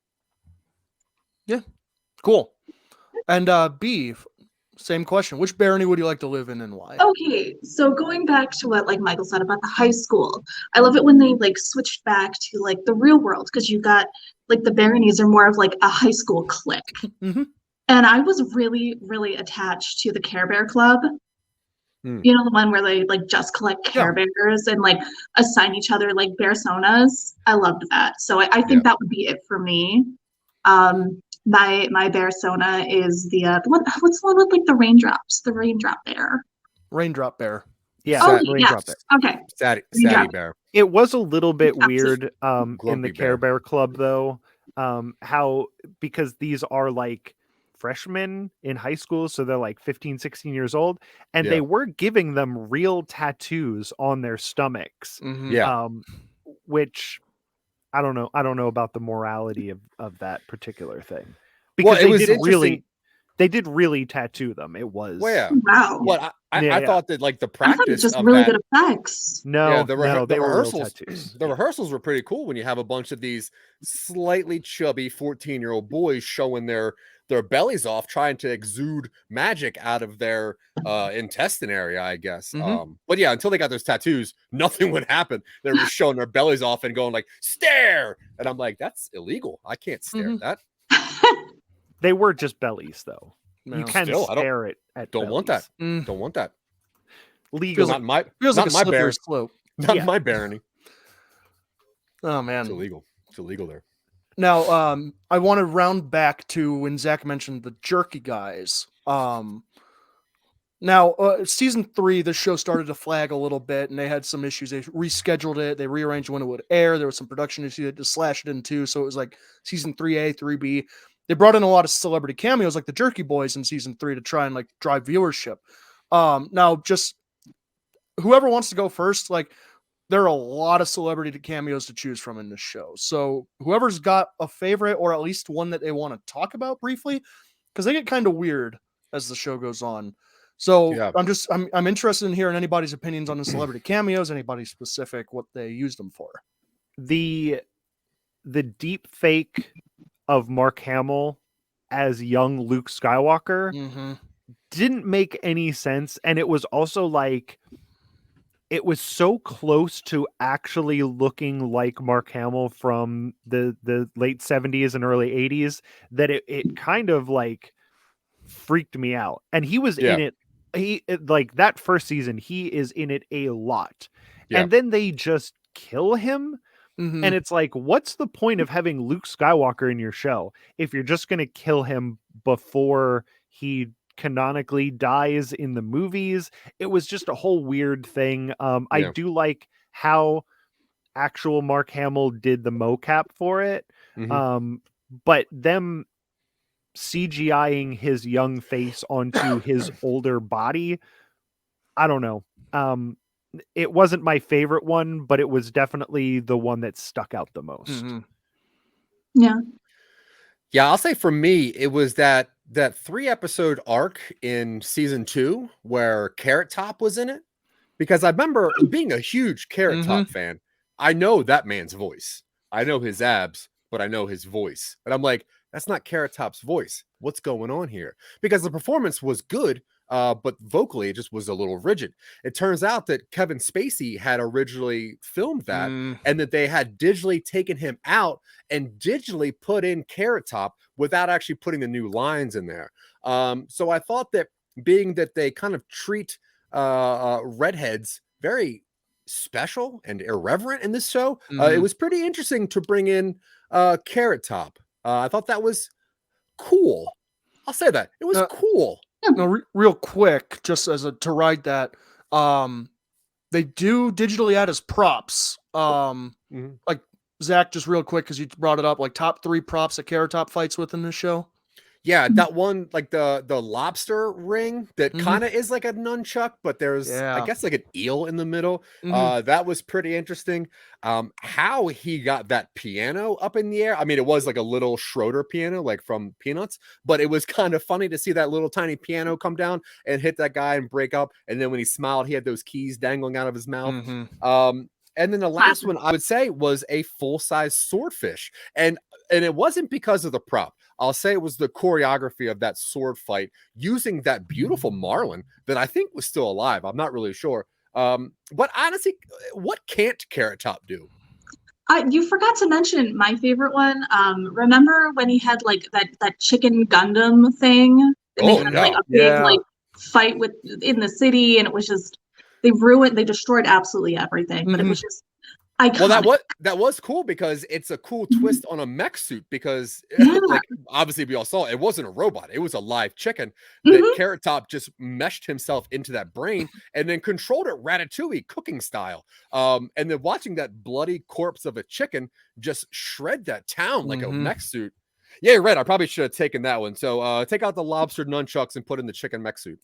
Yeah, cool. And B, same question. Which barony would you like to live in and why? Okay, so going back to what like Michael said about the high school, I love it when they like switched back to like the real world, because you got like the baronies are more of like a high school clique. And I was really, really attached to the Care Bear Club. You know, the one where they like just collect Care Bears and like assign each other like personas. I loved that. So I think that would be it for me. my persona is the one. What's the one with like the raindrops? The raindrop bear. Raindrop bear. Yeah, Oh, raindrop yes. bear. Okay. Sadie Raindrop. Bear. It was a little bit Absolutely. weird in Grumpy the Care Bear. Bear Club though, how because these are like freshmen in high school, so they're like 15, 16 years old, and Yeah. they were giving them real tattoos on their stomachs. Mhm. Yeah. Which I don't know about the morality of that particular thing. Well, Because it was interesting. they did really tattoo them. It was Well, yeah. Wow. What I Yeah. thought that like the I thought it practice was just of really that. good effects. no, the they were real rehearsals. tattoos. The rehearsals were pretty cool when you have a bunch of these slightly chubby 14-year-old boys showing their bellies off, trying to exude magic out of their intestine area, I guess. But yeah, until they got those tattoos, nothing would happen. They were just showing their bellies off and going like, stare. And I'm like, that's illegal. I can't stare at that. They were just bellies, though. No. You can Still, I stare at Don't want that. bellies. Don't want that. Legal. Not my Feels not like a my slippery bear. slope. Not Yeah. my barony. Oh It's man. illegal. It's illegal there. Now, I want to round back to when Zach mentioned the jerky guys. Now, season 3, the show started to flag a little bit, and they had some issues. They rescheduled it. They rearranged when it would air. There was some production issues. They had to slash it in two, so it was like season 3A, 3B. They brought in a lot of celebrity cameos, like the Jerky Boys in season 3, to try and like drive viewership. Now, just whoever wants to go first, like there are a lot of celebrity cameos to choose from in this show. So whoever's got a favorite, or at least one that they want to talk about briefly, because they get kind of weird as the show goes on. So Yeah. I'm interested in hearing anybody's opinions on the celebrity cameos, anybody specific, what they used them for. The deep fake of Mark Hamill as young Luke Skywalker didn't make any sense, and it was also like it was so close to actually looking like Mark Hamill from the late 70s and early 80s that it kind of like freaked me out. And he was in it. Like that first season, he is in it a lot. Yeah. And then they just kill him. And it's like, what's the point of having Luke Skywalker in your show if you're just going to kill him before he canonically dies in the movies? It was just a whole weird thing. I do like how actual Mark Hamill did the mocap for it. But them CGIing his young face onto his older body, I don't know. It wasn't my favorite one, but it was definitely the one that stuck out the most. Yeah. Yeah, I'll say for me, it was that 3-episode arc in season 2 where Carrot Top was in it. Because I remember being a huge Carrot Top fan. I know that man's voice. I know his abs, but I know his voice. And I'm like, that's not Carrot Top's voice. What's going on here? Because the performance was good, but vocally it just was a little rigid. It turns out that Kevin Spacey had originally filmed that and that they had digitally taken him out and digitally put in Carrot Top without actually putting the new lines in there. So I thought that being that they kind of treat redheads very special and irreverent in this show, it was pretty interesting to bring in Carrot Top. I thought that was cool. I'll say that it was cool. No, real quick, just as to ride that, they do digitally add as props. Like Zach, just real quick, because you brought it up, like top 3 props that Carrot Top fights with in this show. Yeah, that one, like the lobster ring that kind of is like a nunchuck, but there's I guess like an eel in the middle. That was pretty interesting. How he got that piano up in the air. I mean, it was like a little Schroeder piano, like from Peanuts, but it was kind of funny to see that little tiny piano come down and hit that guy and break up. And then when he smiled, he had those keys dangling out of his mouth. And then the last one I would say was a full-size swordfish. And it wasn't because of the prop. I'll say it was the choreography of that sword fight using that beautiful marlin that I think was still alive. I'm not really sure. But honestly, what can't Carrot Top do? You forgot to mention my favorite one. Remember when he had like that chicken Gundam thing? And they had like a big like fight in the city, and it was just they destroyed absolutely everything. But it was just Iconic. Well, that was cool because it's a cool twist on a mech suit because Yeah. like obviously we all saw it wasn't a robot, it was a live chicken Mhm. that Carrot Top just meshed himself into that brain and then controlled it Ratatouille cooking style. And then watching that bloody corpse of a chicken just shred that town like a mech suit. Yeah, you're right. I probably should have taken that one. So take out the lobster nunchucks and put in the chicken mech suit.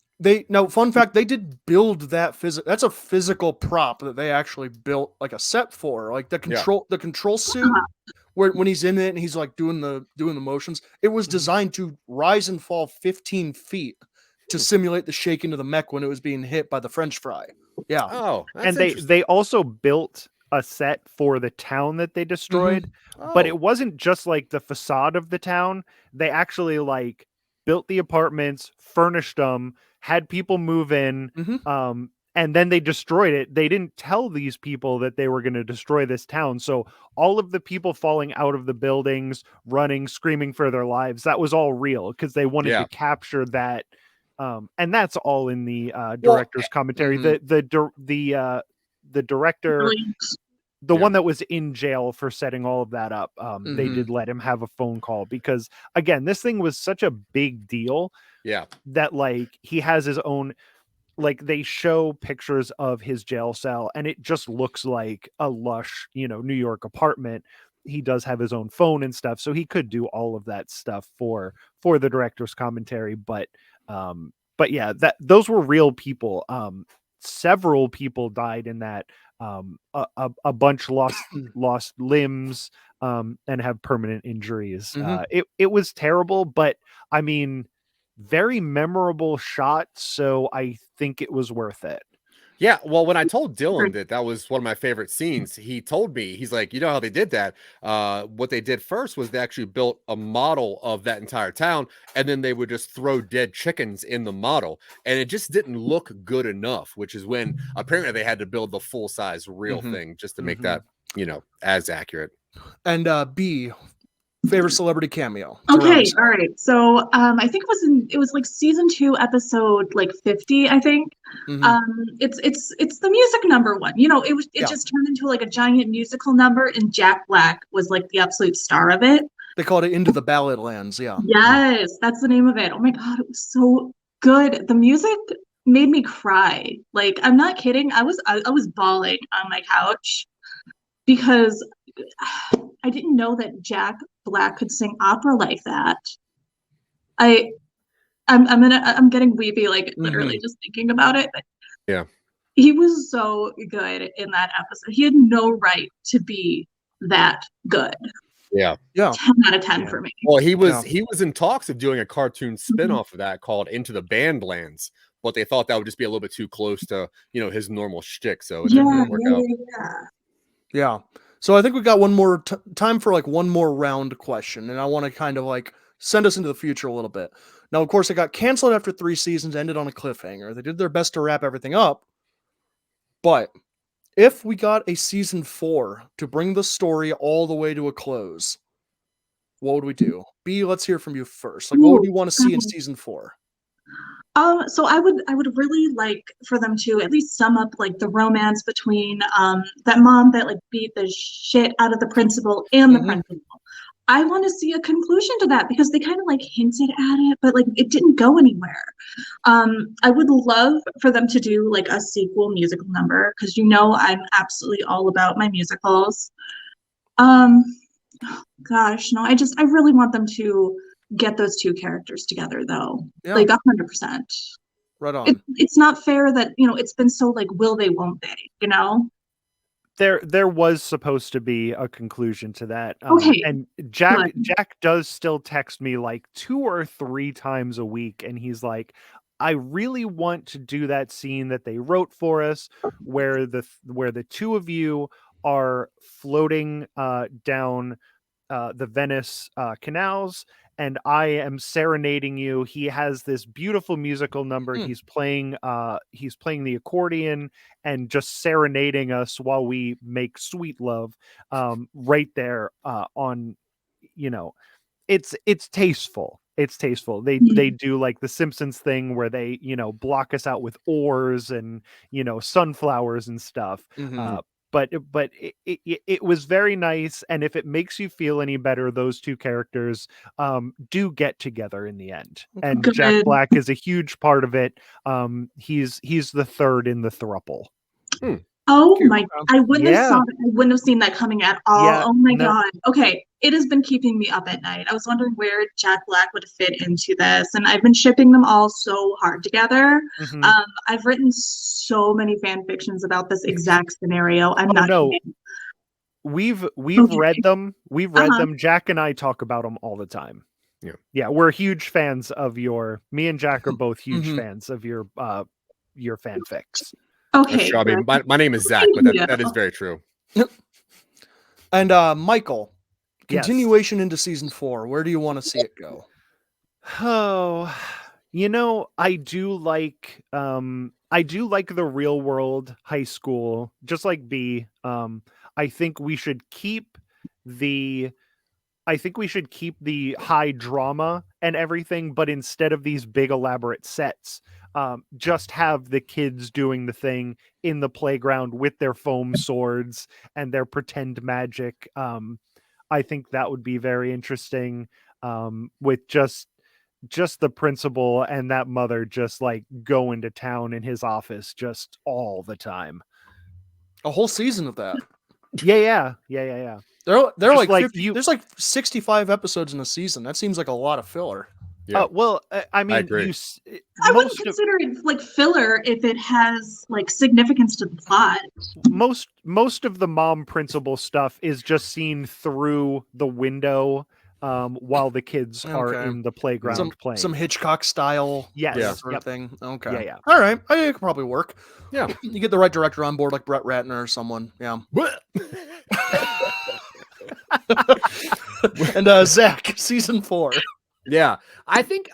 Fun fact, they did build that that's a physical prop that they actually built like a set for, like the control suit where when he's in it and he's like doing the motions, it was designed to rise and fall 15 feet to simulate the shaking of the mech when it was being hit by the French fry. Yeah. Oh, that's And they also built a set for the town that they destroyed, but it wasn't just like the facade of the town. They actually like built the apartments, furnished them, had people move in, and then they destroyed it. They didn't tell these people that they were going to destroy this town. So all of the people falling out of the buildings, running, screaming for their lives, that was all real because they wanted to capture that. And that's all in the director's commentary. The director, the one that was in jail for setting all of that up, they did let him have a phone call because, again, this thing was such a big deal. Yeah, that like he has his own, like they show pictures of his jail cell and it just looks like a lush, New York apartment. He does have his own phone and stuff, so he could do all of that stuff for the director's commentary. But yeah, those were real people. Several people died in that. A bunch lost limbs and have permanent injuries. It was terrible, but I mean, very memorable shot, so I think it was worth it. Yeah, well, when I told Dylan that was one of my favorite scenes, he told me, he's like, you know how they did that? What they did first was they actually built a model of that entire town, and then they would just throw dead chickens in the model, and it just didn't look good enough, which is when apparently they had to build the full-size real thing just to make that, as accurate. And B, favorite celebrity cameo. Okay, all right. So I think it was like season 2, episode like 50, I think. It's the music number one. It just turned into like a giant musical number, and Jack Black was like the absolute star of it. They called it Into the Badlands, yeah. Yes, that's the name of it. Oh my god, it was so good. The music made me cry. Like, I'm not kidding. I was bawling on my couch because I didn't know that Jack Black could sing opera like that. I'm getting weepy, like literally just thinking about it. But yeah, he was so good in that episode. He had no right to be that good. Yeah. 10 out of 10 for me. Well, he was in talks of doing a cartoon spin-off of that called Into the Badlands, but they thought that would just be a little bit too close to his normal shtick, so it didn't work out. Yeah. So I think we got one more time for like one more round question, and I want to kind of like send us into the future a little bit. Now, of course, it got canceled after 3 seasons, ended on a cliffhanger. They did their best to wrap everything up, but if we got a season 4 to bring the story all the way to a close, what would we do? B, let's hear from you first. Like, what would you want to see in season 4? So I would really like for them to at least sum up like the romance between that mom that like beat the shit out of the principal and the principal. I want to see a conclusion to that because they kind of like hinted at it, but like it didn't go anywhere. I would love for them to do like a sequel musical number because I'm absolutely all about my musicals. Gosh, no, I really want them to get those 2 characters together though. Yeah. Like 100%. Right on. It's not fair that, it's been so like, will they, won't they, There was supposed to be a conclusion to that. Okay. And Jack does still text me like 2 or 3 times a week. And he's like, I really want to do that scene that they wrote for us where the 2 of you are floating down the Venice canals, and I am serenading you. He has this beautiful musical number. He's playing the accordion and just serenading us while we make sweet love right there on, it's tasteful. It's tasteful. They do like the Simpsons thing where they, block us out with oars and, sunflowers and stuff. but it was very nice. And if it makes you feel any better, those two characters do get together in the end, and Good. Jack Black is a huge part of it. He's the third in the throuple. Oh my! I wouldn't Yeah. have I wouldn't have seen that coming at all. Yeah, Oh my no. god! Okay, it has been keeping me up at night. I was wondering where Jack Black would fit into this, and I've been shipping them all so hard together. Mhm. I've written so many fan fictions about this exact scenario. I'm not no. kidding. We've Okay. read them. We've read Uh-huh. them. Jack and I talk about them all the time. Yeah. Yeah, we're huge fans of me and Jack are both huge Mhm. fans of your fanfics. Okay. Sure. I mean, good. my name is Zach, but that is very true. And Michael, Yes. continuation into season 4. Where do you want to see it go? Oh, I do like the real world high school, just like B. I think we should keep the high drama and everything, but instead of these big elaborate sets, just have the kids doing the thing in the playground with their foam swords and their pretend magic. I think that would be very interesting, with just the principal and that mother just like going to town in his office just all the time. A whole season of that. Yeah. They're Just like, like 50, there's like 65 episodes in a season. That seems like a lot of filler. Yeah. Well, I mean, agree. I wouldn't consider it like filler if it has like significance to the plot. most of the mom principal stuff is just seen through the window while the kids are Okay. in the playground playing. Some Hitchcock style Yes. sort of thing. Okay. Yeah. All right. I think it could probably work. Yeah. You get the right director on board, like Brett Ratner or someone. Yeah. And Zach, season 4. Yeah, I think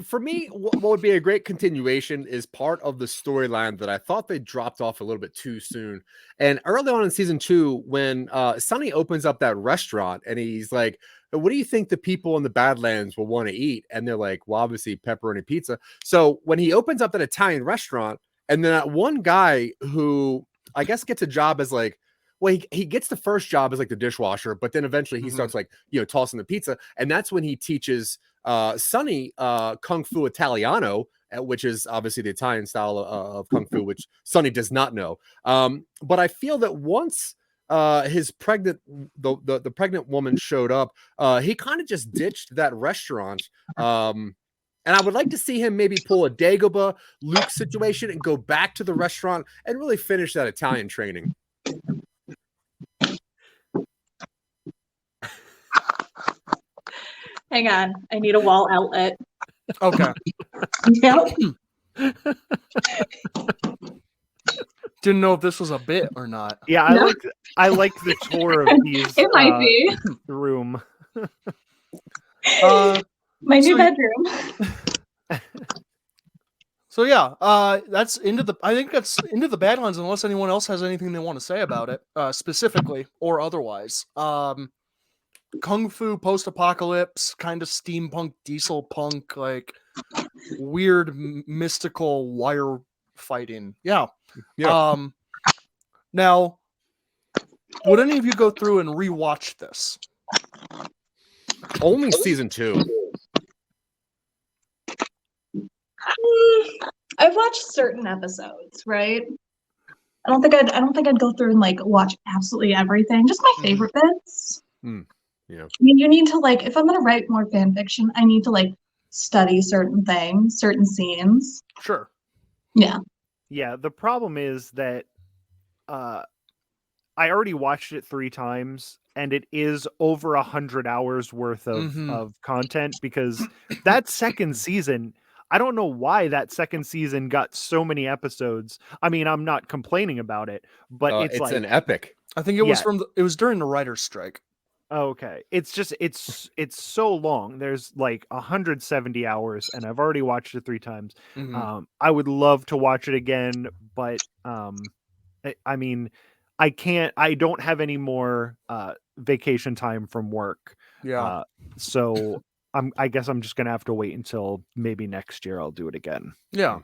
for me, what would be a great continuation is part of the storyline that I thought they dropped off a little bit too soon. And early on in season 2, when Sonny opens up that restaurant and he's like, "What do you think the people in the Badlands will want to eat?" And they're like, "Well, obviously pepperoni pizza." So when he opens up that Italian restaurant, and then that one guy who I guess gets a job as like, well, he gets the first job as like the dishwasher, but then eventually he starts like, tossing the pizza. And that's when he teaches Sonny Kung Fu Italiano, which is obviously the Italian style of Kung Fu, which Sonny does not know. But I feel that once the pregnant woman showed up, he kind of just ditched that restaurant. And I would like to see him maybe pull a Dagobah Luke situation and go back to the restaurant and really finish that Italian training. Hang on, I need a wall outlet. Okay. Yep. Didn't know if this was a bit or not. Yeah, No. I like the tour of these It might be room. my new so- bedroom. So yeah, that's I think that's Into the Badlands, unless anyone else has anything they want to say about it, specifically or otherwise. Kung Fu post-apocalypse, kind of steampunk, diesel punk, like weird mystical wire fighting. Yeah. Now, would any of you go through and rewatch this? Only season 2. I've watched certain episodes, right? I don't think I'd go through and like watch absolutely everything. Just my favorite bits. Yeah. I mean, you need to like, if I'm gonna write more fan fiction, I need to like study certain things, certain scenes. Sure. Yeah. Yeah, the problem is that I already watched it 3 times, and it is over 100 hours worth of content, because that second season, I don't know why that second season got so many episodes. I mean, I'm not complaining about it, but it's like an epic. I think it was it was during the writer's strike. Okay. It's just it's so long. There's like 170 hours, and I've already watched it 3 times. I would love to watch it again, but I mean, I don't have any more vacation time from work. Yeah. So I guess I'm just gonna have to wait until maybe next year I'll do it again. Yeah.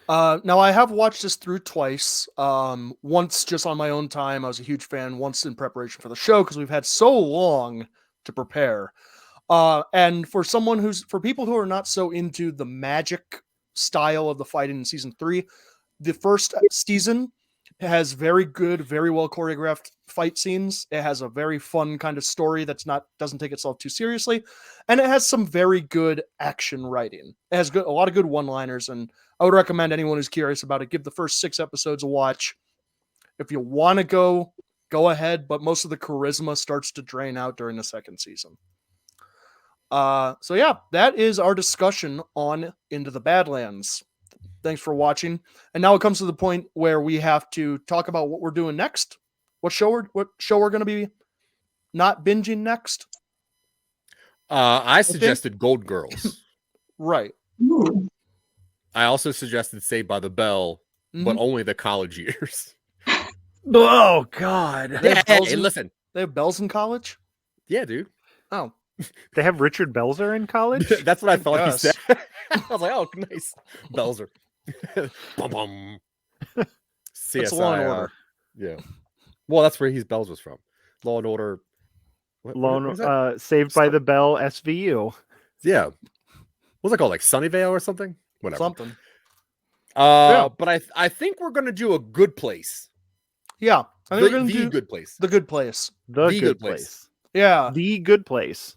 Now I have watched this through twice. Once just on my own time. I was a huge fan. Once in preparation for the show because we've had so long to prepare. And for people who are not so into the magic style of the fighting in season 3, the first season has very good, very well choreographed fight scenes. It has a very fun kind of story doesn't take itself too seriously, and it has some very good action writing. It has a lot of good one-liners, and I would recommend anyone who's curious about it give the first 6 episodes a watch. If you want to go ahead, but most of the charisma starts to drain out during the second season. So yeah, that is our discussion on Into the Badlands. Thanks for watching. And now it comes to the point where we have to talk about what we're doing next. What show we're going to be not binging next? I suggested Gold Girls. Right. Ooh. I also suggested Saved by the Bell, but only the college years. Oh God! Hey, listen. They have bells in college? Yeah, dude. Oh. They have Richard Belzer in college? That's what I thought he said. I was like, oh, nice. Belzer. Bum, bum. CSI. That's Law and Order. Yeah. Well, that's where Belzer's from. Law and Order. Saved by the Bell SVU. Yeah. What's it called? Like Sunnyvale or something? Whatever. Something. But I think we're gonna do a Good Place. Yeah. I think we're gonna do Good Place. The Good Place. The Good Place. Yeah. The Good Place.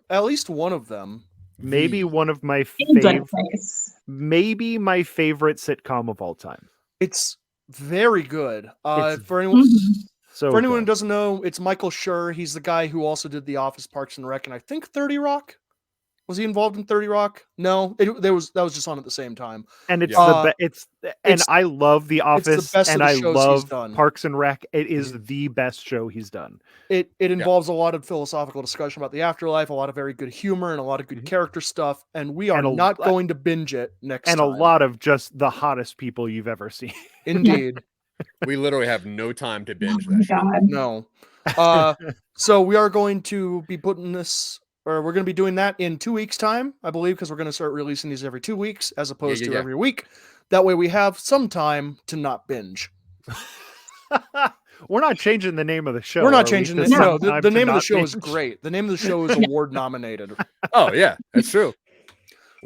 At least one of them. Maybe one of my maybe my favorite sitcom of all time. It's very good. It's for anyone good. Who doesn't know, it's Michael Schur. He's the guy who also did The Office, Parks and Rec, and I think 30 Rock. Was he involved in 30 Rock? No, that was just on at the same time. And it's I love The Office and I love Parks and Rec. It is the best show he's done. It involves a lot of philosophical discussion about the afterlife, a lot of very good humor, and a lot of good character stuff. And we are not going to binge it next time. And a lot of just the hottest people you've ever seen. Indeed. We literally have no time to binge that show. No. So we are going to be putting this, or we're going to be doing that in 2 weeks' time, I believe, because we're going to start releasing these every 2 weeks as opposed to every week. That way we have some time to not binge. We're not changing the name of the show. We're not changing the No, the name of the show is great. The name of the show is award nominated. Oh, yeah, that's true.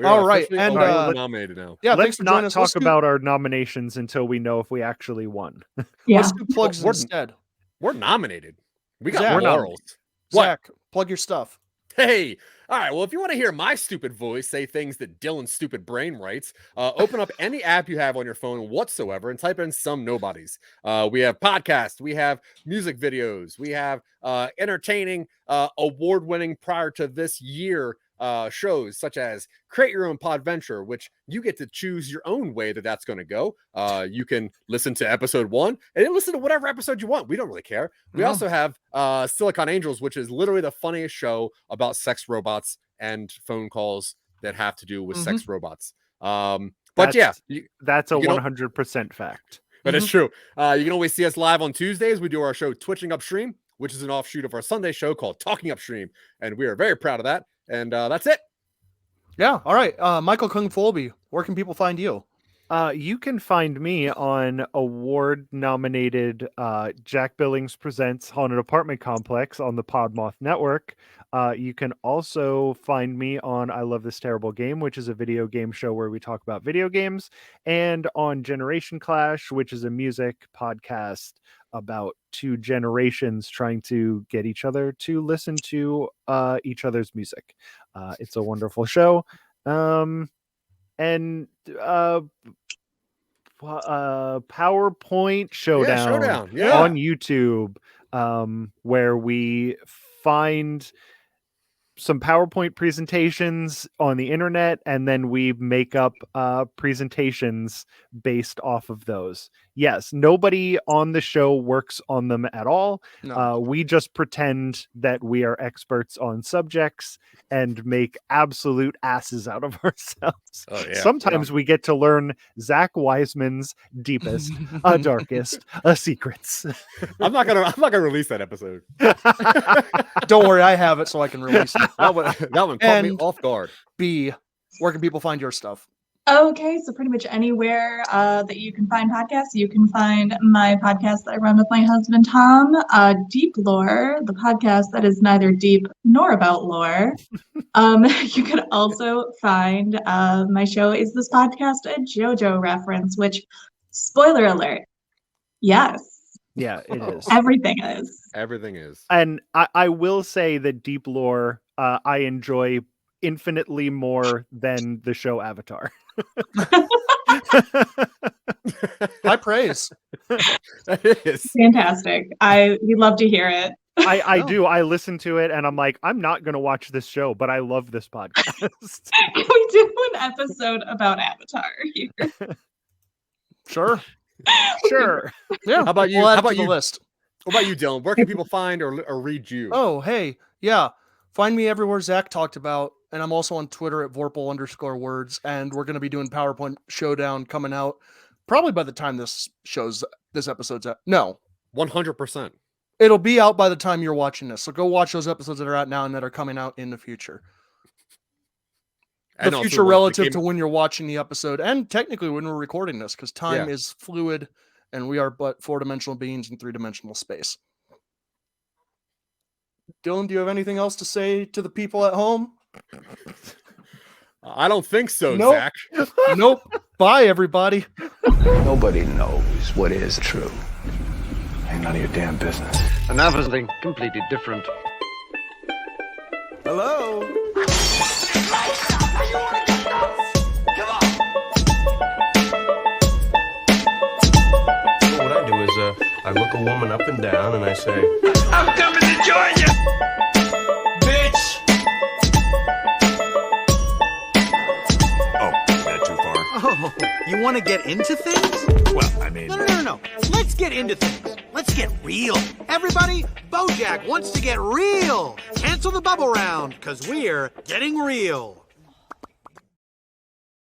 All right. And nominated now. Yeah, let's not talk about our nominations until we know if we actually won. Let's do plugs instead. We're nominated. We got Zach, laurels. Zach, plug your stuff. Hey, all right. Well, if you want to hear my stupid voice say things that Dylan's stupid brain writes, open up any app you have on your phone whatsoever and type in Some Nobodies. We have podcasts, we have music videos, we have entertaining, award-winning prior to this year shows such as Create Your Own Podventure, which you get to choose your own way that's going to go. You can listen to episode 1 and then listen to whatever episode you want. We don't really care. We also have Silicon Angels, which is literally the funniest show about sex robots and phone calls that have to do with sex robots. But that's a 100% fact. But it's true. You can always see us live on Tuesdays. We do our show Twitching Upstream, which is an offshoot of our Sunday show called Talking Upstream. And we are very proud of that. And that's it. Yeah. All right. Michael Kung Folby, where can people find you? You can find me on award-nominated Jack Billings Presents Haunted Apartment Complex on the Podmoth Network. You can also find me on I Love This Terrible Game, which is a video game show where we talk about video games, and on Generation Clash, which is a music podcast about 2 generations trying to get each other to listen to each other's music. It's a wonderful show. And PowerPoint Showdown on YouTube, where we find some PowerPoint presentations on the internet and then we make up presentations based off of those. Yes, nobody on the show works on them at all. No. We just pretend that we are experts on subjects and make absolute asses out of ourselves. Oh, yeah. Sometimes we get to learn Zach Wiseman's deepest, darkest secrets. I'm not gonna release that episode. Don't worry, I have it so I can release it. That one caught me off guard. B, where can people find your stuff? Okay, so pretty much anywhere that you can find podcasts, you can find my podcast that I run with my husband Tom, Deep Lore, the podcast that is neither deep nor about lore. You can also find my show Is This Podcast a JoJo Reference, which, spoiler alert, yes, Yeah, it is. everything is. Everything is. And I will say that Deep Lore I enjoy infinitely more than the show Avatar. High praise. That is. Fantastic. We'd love to hear it. I do. I listen to it and I'm like, I'm not going to watch this show, but I love this podcast. We do an episode about Avatar here. Sure. Sure. Yeah. How about you? We'll add How it to about the you? list? What about you, Dylan? Where can people find or read you? Oh, hey. Yeah. Find me everywhere Zach talked about. And I'm also on Twitter at Vorpal_words. And we're going to be doing PowerPoint Showdown coming out probably by the time this episode's out. No. 100%. It'll be out by the time you're watching this. So go watch those episodes that are out now and that are coming out in the future. And The also future ones that relative came- to when you're watching the episode and technically when we're recording this, because time is fluid and we are but 4-dimensional beings in 3-dimensional space. Dylan, do you have anything else to say to the people at home? I don't think so, Nope. Zach. Nope. Bye, everybody. Nobody knows what is true. Ain't none of your damn business. And now for something completely different. Hello? So what I do is I look a woman up and down and I say, I'm coming to join you, bitch. Oh, is that too far? Oh, you want to get into things? Well, I mean... No. Let's get into things. Let's get real. Everybody, BoJack wants to get real. Cancel the bubble round, because we're getting real.